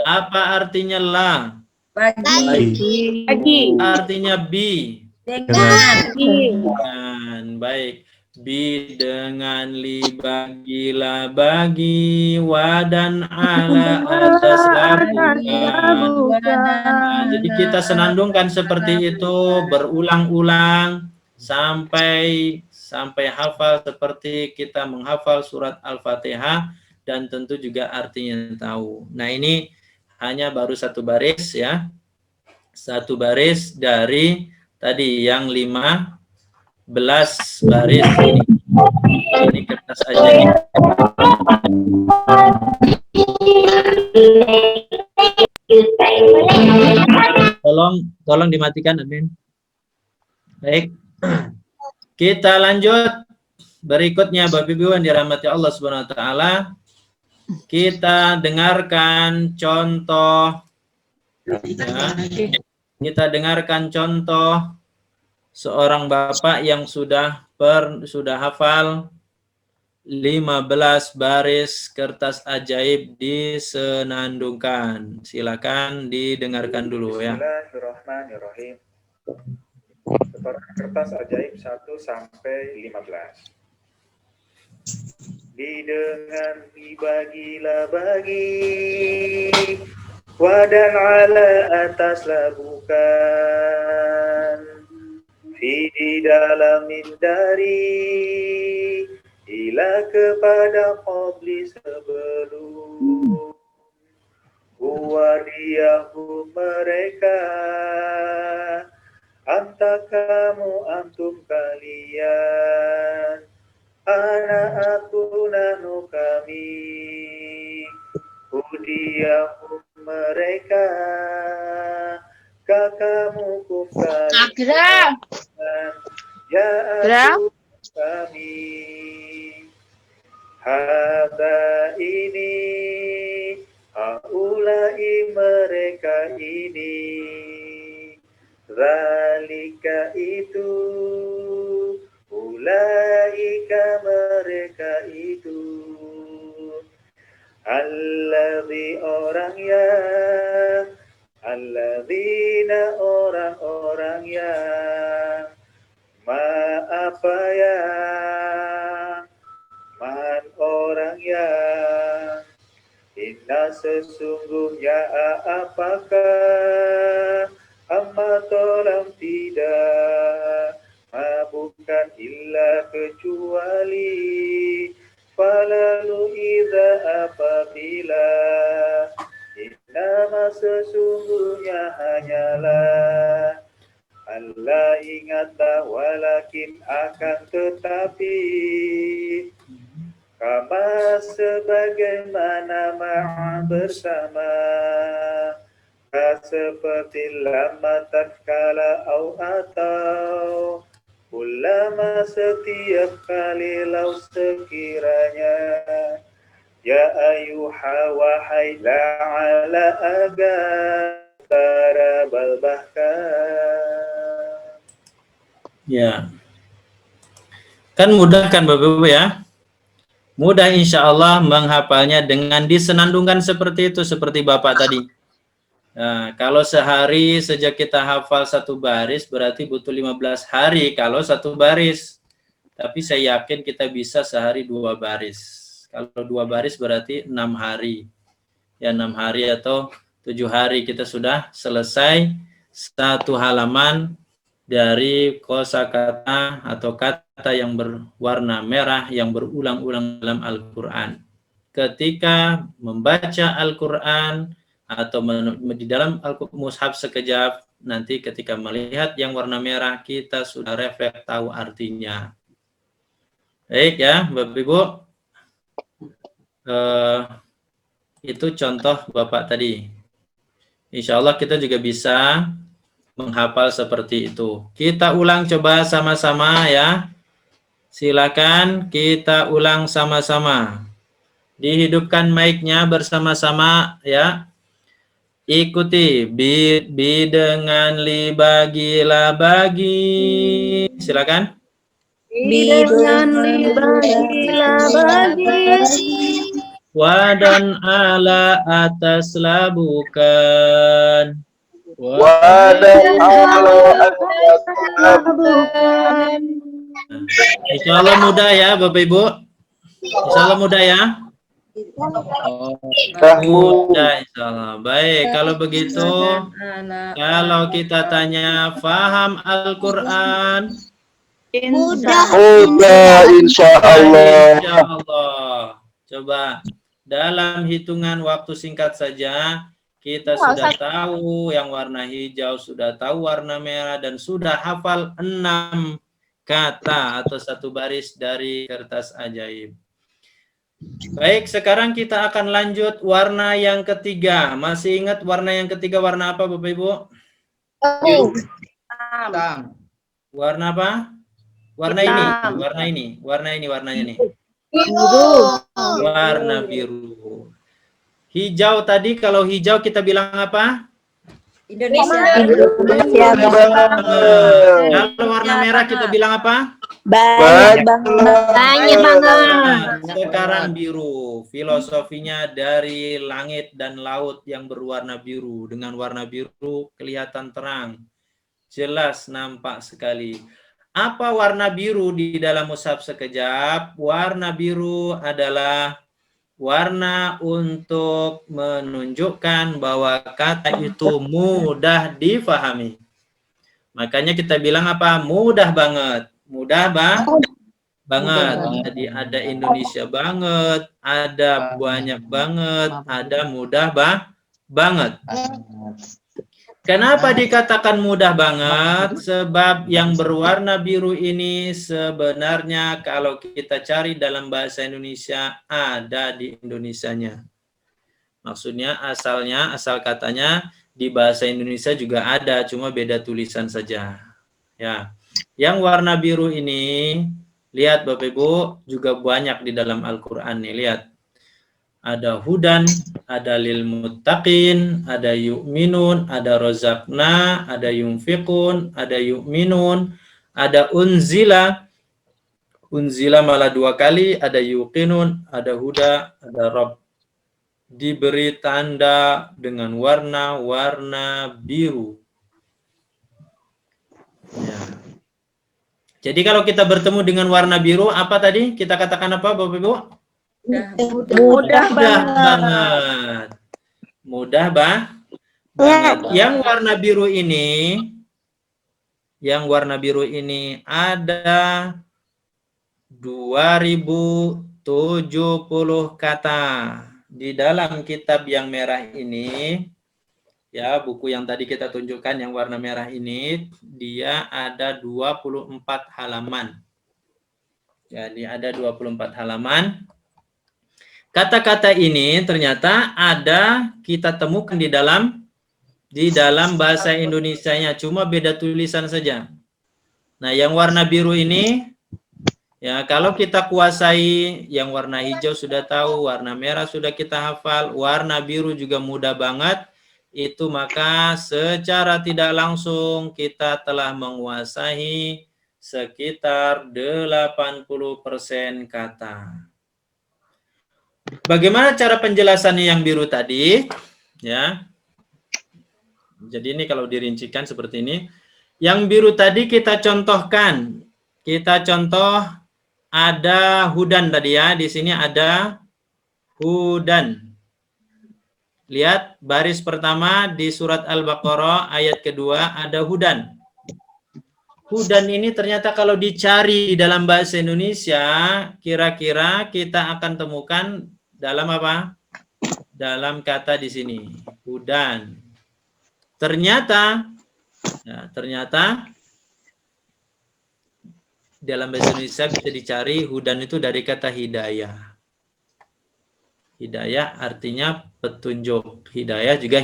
A: Apa artinya la?
C: Bagi.
A: Artinya bi.
C: Dengan.
A: Baik. Bi dengan li bagi la bagi wadan ala atas labukan. Nah, jadi kita senandungkan seperti itu berulang-ulang sampai hafal seperti kita menghafal surat Al-Fatihah dan tentu juga artinya tahu. Nah, ini hanya baru satu baris ya. Satu baris dari tadi yang 15 baris ini. Ini kertas aja nih. Tolong dimatikan admin. Baik. Kita lanjut berikutnya Bapak Ibu yang dirahmati Allah Subhanahu wa taala. Kita dengarkan contoh ya. Kita dengarkan contoh seorang bapak yang sudah hafal 15 baris kertas ajaib disenandungkan. Silakan didengarkan dulu ya.
K: Bismillahirrahmanirrahim. Setoran kertas ajaib 1 sampai 15. Dengan dibagilah bagi wadan ala atas labukan di dalamin dari ila kepada qabli sebelum wadiyahu mereka anta kamu antum kalian anak aku nanu kami udiyahu mereka kakamu kufar ya aku kami hada ini haulai mereka ini zalika itu ulaika mereka itu alladzi orang yang alladzina orang-orang yang apa yang man orang yang inna sesungguhnya apakah amma tolong tidak bukan illa kecuali falalu idza apabila nama sesungguhnya hanyalah Allah ingatlah walakin akan tetapi kama sebagaimana ma'a bersama seperti lama tatkala atau ulama setiap kali lau sekiranya ya ayuha wahai la'ala agar bahkan
A: ya kan mudah kan Bapak Ibu ya, mudah insya Allah menghafalnya dengan disenandungkan seperti itu seperti Bapak tadi. Nah, kalau sehari sejak kita hafal satu baris berarti butuh 15 hari kalau satu baris. Tapi saya yakin kita bisa sehari 2 baris. Kalau 2 baris berarti 6 hari. Ya 6 hari atau 7 hari kita sudah selesai satu halaman dari kosakata atau kata yang berwarna merah yang berulang-ulang dalam Al-Quran. Ketika membaca Al-Quran atau di dalam Al-Mushaf sekejap, nanti ketika melihat yang warna merah, kita sudah refleks tahu artinya. Baik ya, Bapak Ibu. Itu contoh Bapak tadi. Insya Allah kita juga bisa menghafal seperti itu. Kita ulang coba sama-sama ya. Silakan kita ulang sama-sama. Dihidupkan mic-nya bersama-sama ya. Ikuti bi dengan li bagi la bagi. Silakan.
J: Bi dengan li bagi la bagi
A: Wadan ala atas labukan.
I: Wadan ala atas labukan.
A: Insya Allah mudah ya Bapak Ibu. Insya Allah mudah ya. Mudah insya Allah. Baik, kalau begitu, kalau kita tanya faham Al-Quran,
I: Mudah insya Allah.
A: insya Allah. Coba dalam hitungan waktu singkat saja, kita sudah tahu yang warna hijau, sudah tahu warna merah, dan sudah hafal 6 kata atau 1 baris dari kertas ajaib. Baik, sekarang kita akan lanjut warna yang ketiga. Masih ingat warna yang ketiga warna apa Bapak Ibu? Warna apa? Warna ini, warnanya nih. Warna biru. Hijau tadi, kalau hijau kita bilang apa?
C: Indonesia.
A: Kalau warna merah kita bilang apa?
I: Banyak
A: Nah, sekarang biru. Filosofinya dari langit dan laut yang berwarna biru. Dengan warna biru kelihatan terang. Jelas nampak sekali. Apa warna biru di dalam mushaf sekejap? Warna biru adalah warna untuk menunjukkan bahwa kata itu mudah difahami. Makanya kita bilang apa? Mudah banget. Mudah banget. Jadi ada Indonesia banget, ada banyak banget, ada mudah banget. Kenapa dikatakan mudah banget? Sebab yang berwarna biru ini sebenarnya kalau kita cari dalam bahasa Indonesia ada di Indonesianya. Maksudnya asal katanya di bahasa Indonesia juga ada, cuma beda tulisan saja. Ya. Yang warna biru ini, lihat Bapak Ibu, juga banyak di dalam Al-Quran nih, lihat. Ada hudan, ada lil muttaqin, ada yu'minun, ada rozakna, ada yunfiqun, ada yu'minun, ada unzila malah 2 kali, ada yuqinun, ada huda, ada rob. Diberi tanda dengan warna-warna biru. Ya. Jadi kalau kita bertemu dengan warna biru, apa tadi? Kita katakan apa Bapak Ibu? Mudah banget. Mudah banget. Yang warna biru ini ada 2070 kata. Di dalam kitab yang merah ini, ya, buku yang tadi kita tunjukkan yang warna merah ini, dia ada 24 halaman. Jadi ada 24 halaman. Kata-kata ini ternyata ada kita temukan di dalam bahasa Indonesianya, cuma beda tulisan saja. Nah, yang warna biru ini, ya, kalau kita kuasai, yang warna hijau sudah tahu, warna merah sudah kita hafal, warna biru juga mudah banget, itu maka secara tidak langsung kita telah menguasai sekitar 80% kata. Bagaimana cara penjelasannya yang biru tadi? Ya. Jadi ini kalau dirincikan seperti ini. Yang biru tadi kita contohkan. Kita contoh ada hudan tadi ya. Di sini ada hudan. Lihat baris pertama di surat Al-Baqarah ayat kedua ada hudan. Hudan ini ternyata kalau dicari di dalam bahasa Indonesia, kira-kira kita akan temukan dalam apa? Dalam kata di sini, hudan. Ternyata dalam bahasa Indonesia bisa dicari hudan itu dari kata hidayah. Hidayah artinya petunjuk. Hidayah juga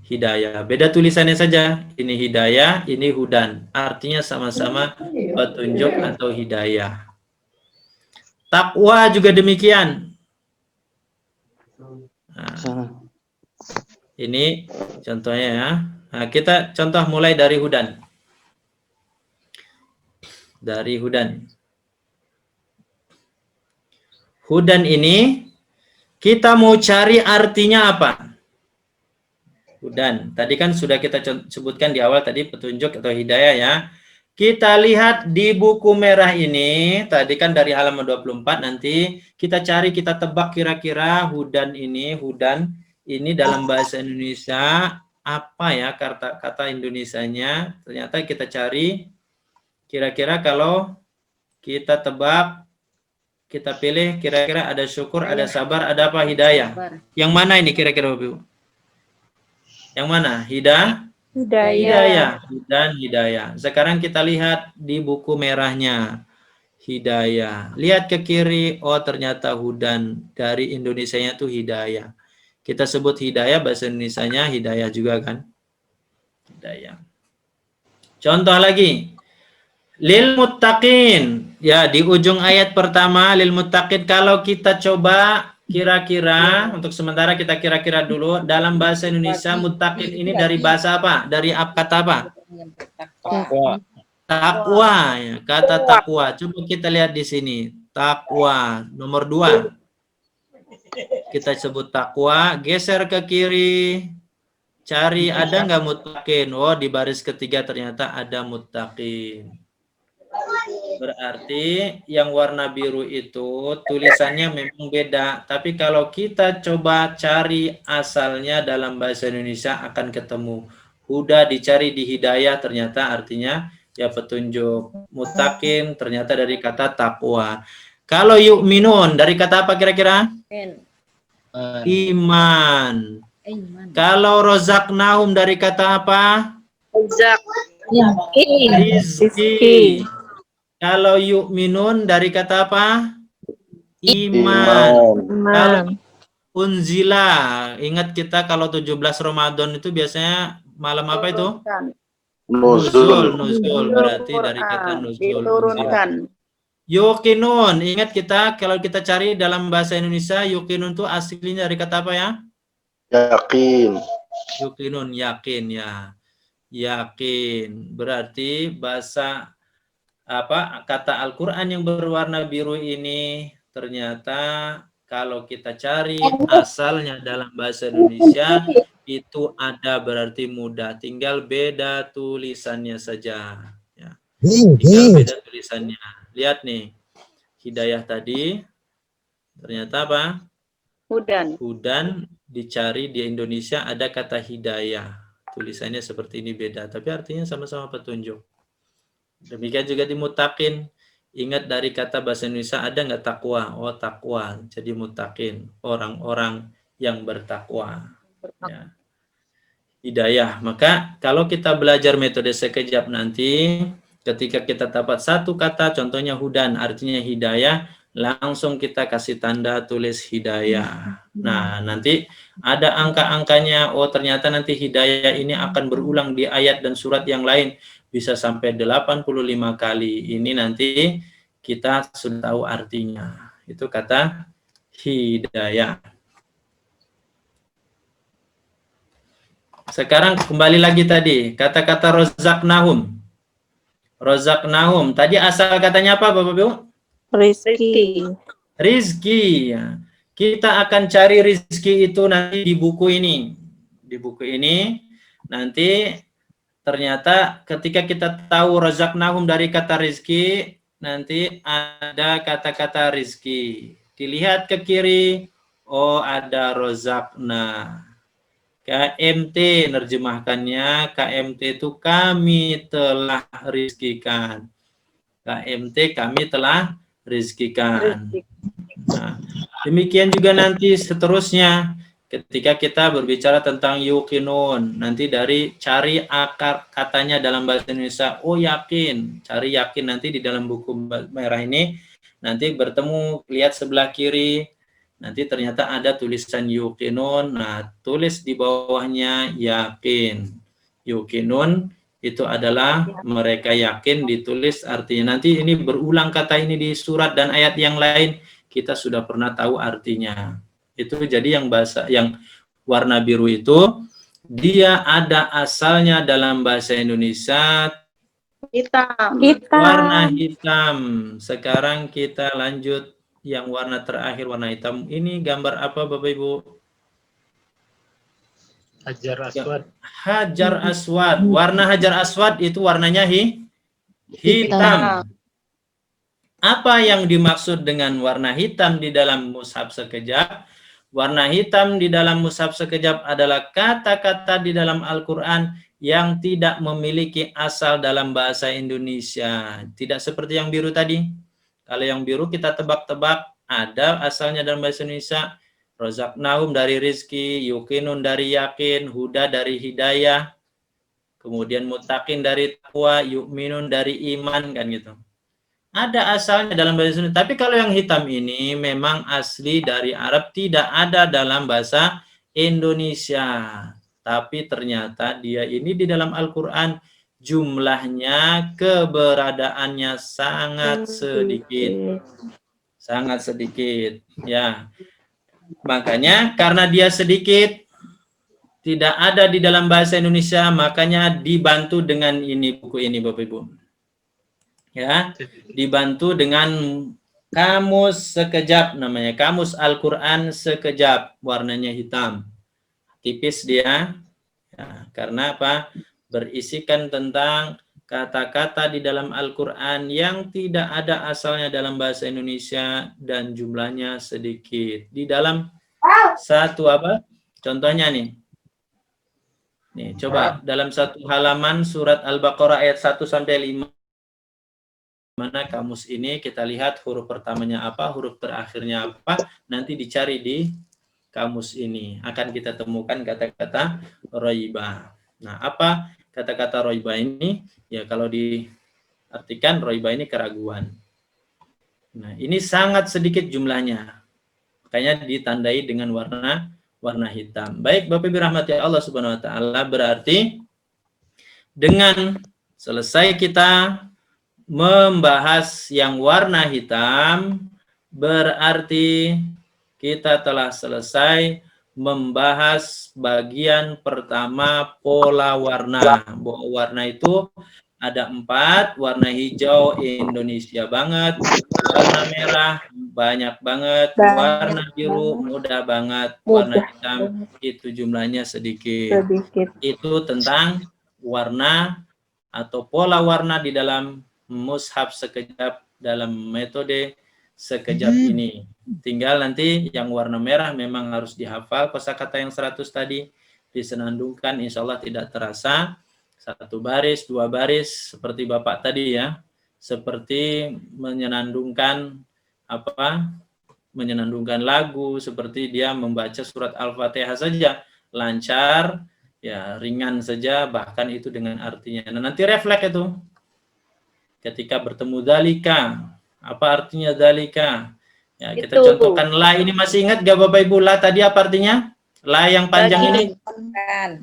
A: hidayah. Beda tulisannya saja. Ini hidayah, ini hudan. Artinya sama-sama petunjuk atau hidayah. Takwa juga demikian. Nah, ini contohnya ya. Nah, kita contoh mulai dari hudan. Dari hudan. Hudan ini Kita mau cari artinya apa? Hudan. Tadi kan sudah kita sebutkan di awal tadi petunjuk atau hidayah ya. Kita lihat di buku merah ini, tadi kan dari halaman 24, nanti kita cari, kita tebak kira-kira hudan ini dalam bahasa Indonesia apa ya kata Indonesianya. Ternyata kita cari, kira-kira kalau kita tebak, kita pilih, kira-kira ada syukur, ada sabar, ada apa? Hidayah. Yang mana ini kira-kira Bu? Yang mana? Hidayah dan hidayah. Sekarang kita lihat di buku merahnya. Hidayah. Lihat ke kiri, oh ternyata hudan. Dari Indonesianya tuh hidayah. Kita sebut hidayah, bahasa Indonesianya hidayah juga kan? Hidayah. Contoh lagi. Lil muttaqin. Ya, di ujung ayat pertama lil muttaqin, kalau kita coba kira-kira, untuk sementara kita kira-kira dulu, dalam bahasa Indonesia muttaqin ini dari bahasa apa? Dari kata apa? Takwa ya, kata takwa. Coba kita lihat di sini. Takwa nomor 2. Kita sebut takwa, geser ke kiri. Cari ada nggak muttaqin? Oh, di baris ketiga ternyata ada muttaqin. Berarti yang warna biru itu tulisannya memang beda. Tapi kalau kita coba cari asalnya dalam bahasa Indonesia akan ketemu. Huda dicari di hidayah ternyata artinya ya petunjuk. Muttaqin ternyata dari kata takwa. Kalau yu'minun dari kata apa kira-kira? Iman. Kalau rozaqnahum dari kata apa? Rizki. Kalau yu'minun dari kata apa? Iman. Kalau unzila, ingat kita kalau 17 Ramadan itu biasanya malam apa itu? Nuzul berarti dari kata nuzul. Yuqinun, ingat kita kalau kita cari dalam bahasa Indonesia yuqinun itu aslinya dari kata apa ya?
I: Yakin.
A: Yuqinun, yakin ya. Yakin. Berarti bahasa kata Al-Qur'an yang berwarna biru ini ternyata kalau kita cari asalnya dalam bahasa Indonesia itu ada berarti mudah, tinggal beda tulisannya saja ya. Tinggal beda tulisannya. Lihat nih. Hidayah tadi ternyata apa? Hudan dicari di Indonesia ada kata hidayah. Tulisannya seperti ini beda, tapi artinya sama-sama petunjuk. Demikian juga di muttaqin. Ingat dari kata bahasa Indonesia ada nggak takwa? Oh takwa. Jadi muttaqin, orang-orang yang bertakwa. Ya. Hidayah. Maka kalau kita belajar metode sekejap nanti, ketika kita dapat satu kata, contohnya hudan, artinya hidayah, langsung kita kasih tanda tulis hidayah. Nah, nanti ada angka-angkanya. Oh, ternyata nanti hidayah ini akan berulang di ayat dan surat yang lain. Bisa sampai 85 kali. Ini nanti kita sudah tahu artinya. Itu kata hidayah. Sekarang kembali lagi tadi. Kata-kata rozaqnahum. Rozaqnahum. Tadi asal katanya apa Bapak-Ibu? Rizki. Ya. Kita akan cari rizki itu nanti di buku ini. Di buku ini nanti ternyata ketika kita tahu rozaqnahum dari kata rizki, nanti ada kata-kata rizki. Dilihat ke kiri, oh ada rozaqna. KMT nerjemahkannya, KMT itu kami telah rizkikan. KMT kami telah rizkikan. Nah, demikian juga nanti seterusnya. Ketika kita berbicara tentang yuqinun, nanti dari cari akar katanya dalam bahasa Indonesia, oh yakin, cari yakin nanti di dalam buku merah ini, nanti bertemu, lihat sebelah kiri, nanti ternyata ada tulisan yuqinun, nah tulis di bawahnya yakin. Yuqinun itu adalah mereka yakin, ditulis artinya. Nanti ini berulang kata ini di surat dan ayat yang lain, kita sudah pernah tahu artinya. Itu jadi yang bahasa yang warna biru itu dia ada asalnya dalam bahasa Indonesia hitam. Warna hitam. Sekarang kita lanjut yang warna terakhir warna hitam. Ini gambar apa Bapak Ibu?
E: Hajar Aswad.
A: Hajar Aswad. Warna Hajar Aswad itu warnanya hitam. Apa yang dimaksud dengan warna hitam di dalam mushaf sekejap? Warna hitam di dalam mushaf sekejap adalah kata-kata di dalam Al-Quran yang tidak memiliki asal dalam bahasa Indonesia. Tidak seperti yang biru tadi. Kalau yang biru kita tebak-tebak, ada asalnya dalam bahasa Indonesia. Rozaknahum dari rizki, yukinun dari yakin, huda dari hidayah, kemudian mutakin dari taqwa, yu'minun dari iman, kan gitu. Ada asalnya dalam bahasa Indonesia. Tapi kalau yang hitam ini memang asli dari Arab, tidak ada dalam bahasa Indonesia. Tapi ternyata dia ini di dalam Al-Quran jumlahnya, keberadaannya sangat sedikit. Sangat sedikit. Ya. Makanya karena dia sedikit, tidak ada di dalam bahasa Indonesia, makanya dibantu dengan ini, buku ini Bapak Ibu. Ya, dibantu dengan kamus sekejap namanya, kamus Al-Quran sekejap, warnanya hitam, tipis dia, ya, karena apa? Berisikan tentang kata-kata di dalam Al-Quran yang tidak ada asalnya dalam bahasa Indonesia dan jumlahnya sedikit. Di dalam satu apa? Contohnya nih. Nih, coba dalam satu halaman surat Al-Baqarah ayat 1 sampai 5. Mana kamus ini kita lihat huruf pertamanya apa, huruf terakhirnya apa, nanti dicari di kamus ini. Akan kita temukan kata-kata roibah. Nah, apa kata-kata roibah ini? Ya, kalau diartikan roibah ini keraguan. Nah, ini sangat sedikit jumlahnya. Makanya ditandai dengan warna hitam. Baik, Bapak Ibu rahmati Allah Subhanahu wa taala, berarti dengan selesai kita membahas yang warna hitam, berarti kita telah selesai membahas bagian pertama pola warna. Bahwa warna itu ada 4, warna hijau Indonesia banget, warna merah banyak banget, warna biru mudah banget, warna hitam itu jumlahnya sedikit. Itu tentang warna atau pola warna di dalam mushaf sekejap dalam metode sekejap ini. Tinggal nanti yang warna merah memang harus dihafal kosakata yang 100 tadi, disenandungkan, insya Allah tidak terasa. 1 baris, 2 baris seperti Bapak tadi ya, seperti menyenandungkan apa? Menyenandungkan lagu, seperti dia membaca surat Al-Fatihah saja, lancar, ya ringan saja, bahkan itu dengan artinya. Nah, nanti refleks itu. Ketika bertemu dalika, apa artinya dalika? Ya, kita contohkan la ini, masih ingat gak Bapak Ibu la tadi apa artinya? La yang panjang ini?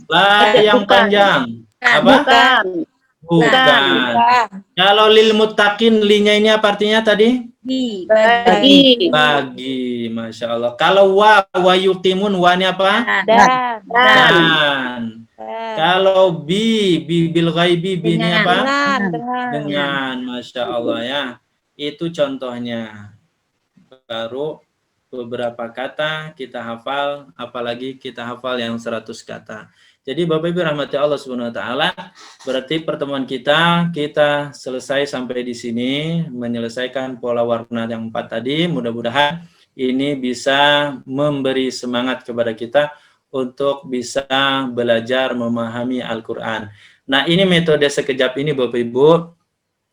A: La yang panjang. Apa? Bukan. Kalau lil muttaqin, linya ini apa artinya tadi? Bagi. Masya Allah. Kalau wa yuqimun, wa ini apa? Dan. Kalau bil ghaibi, bi ini apa? Dengan. Masya Allah ya. Itu contohnya. Baru beberapa kata kita hafal, apalagi kita hafal yang 100 kata. Jadi Bapak Ibu rahmati Allah Subhanahu wa taala, berarti pertemuan kita selesai sampai di sini, menyelesaikan pola warna yang 4 tadi. Mudah-mudahan ini bisa memberi semangat kepada kita untuk bisa belajar memahami Al-Qur'an. Nah, ini metode sekejap ini Bapak Ibu,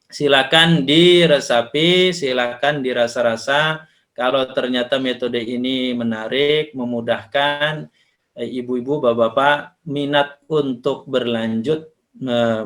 A: silakan diresapi, silakan dirasa-rasa. Kalau ternyata metode ini menarik, memudahkan, ibu-ibu, bapak-bapak minat untuk berlanjut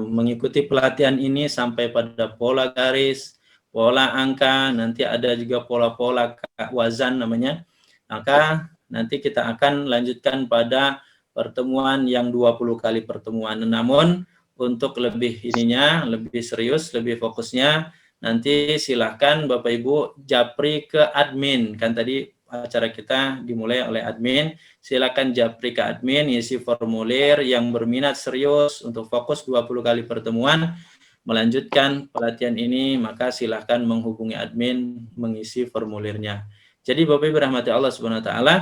A: mengikuti pelatihan ini sampai pada pola garis, pola angka, nanti ada juga pola-pola wazan namanya. Maka nanti kita akan lanjutkan pada pertemuan yang 20 kali pertemuan. Namun untuk lebih ininya, lebih serius, lebih fokusnya, nanti silahkan Bapak Ibu japri ke admin. Kan tadi acara kita dimulai oleh admin, silakan japri ke admin, isi formulir yang berminat serius untuk fokus 20 kali pertemuan. melanjutkan pelatihan ini, maka silahkan menghubungi admin mengisi formulirnya. Jadi Bapak Ibu rahmati Allah Subhanahu wa taala,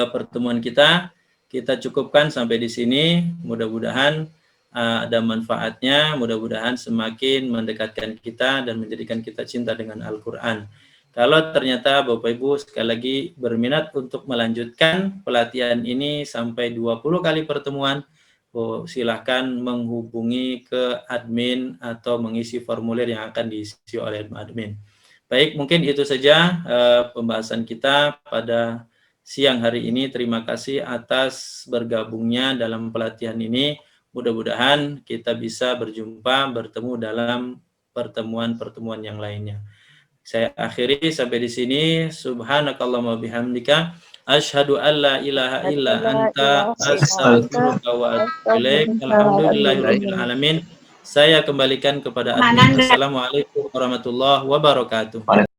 A: pertemuan kita cukupkan sampai di sini. Mudah-mudahan ada manfaatnya, mudah-mudahan semakin mendekatkan kita dan menjadikan kita cinta dengan Al-Qur'an. Kalau ternyata Bapak Ibu sekali lagi berminat untuk melanjutkan pelatihan ini sampai 20 kali pertemuan, silahkan menghubungi ke admin atau mengisi formulir yang akan diisi oleh admin. Baik, mungkin itu saja pembahasan kita pada siang hari ini. Terima kasih atas bergabungnya dalam pelatihan ini. Mudah-mudahan kita bisa bertemu dalam pertemuan-pertemuan yang lainnya. Saya akhiri sampai di sini. Subhanakallahumma bihamdika asyhadu an la ilaha illa anta astaghfiruka wa atubu ilaik. Alhamdulillahirabbil alamin. Saya kembalikan kepada admin. Assalamualaikum warahmatullahi wabarakatuh.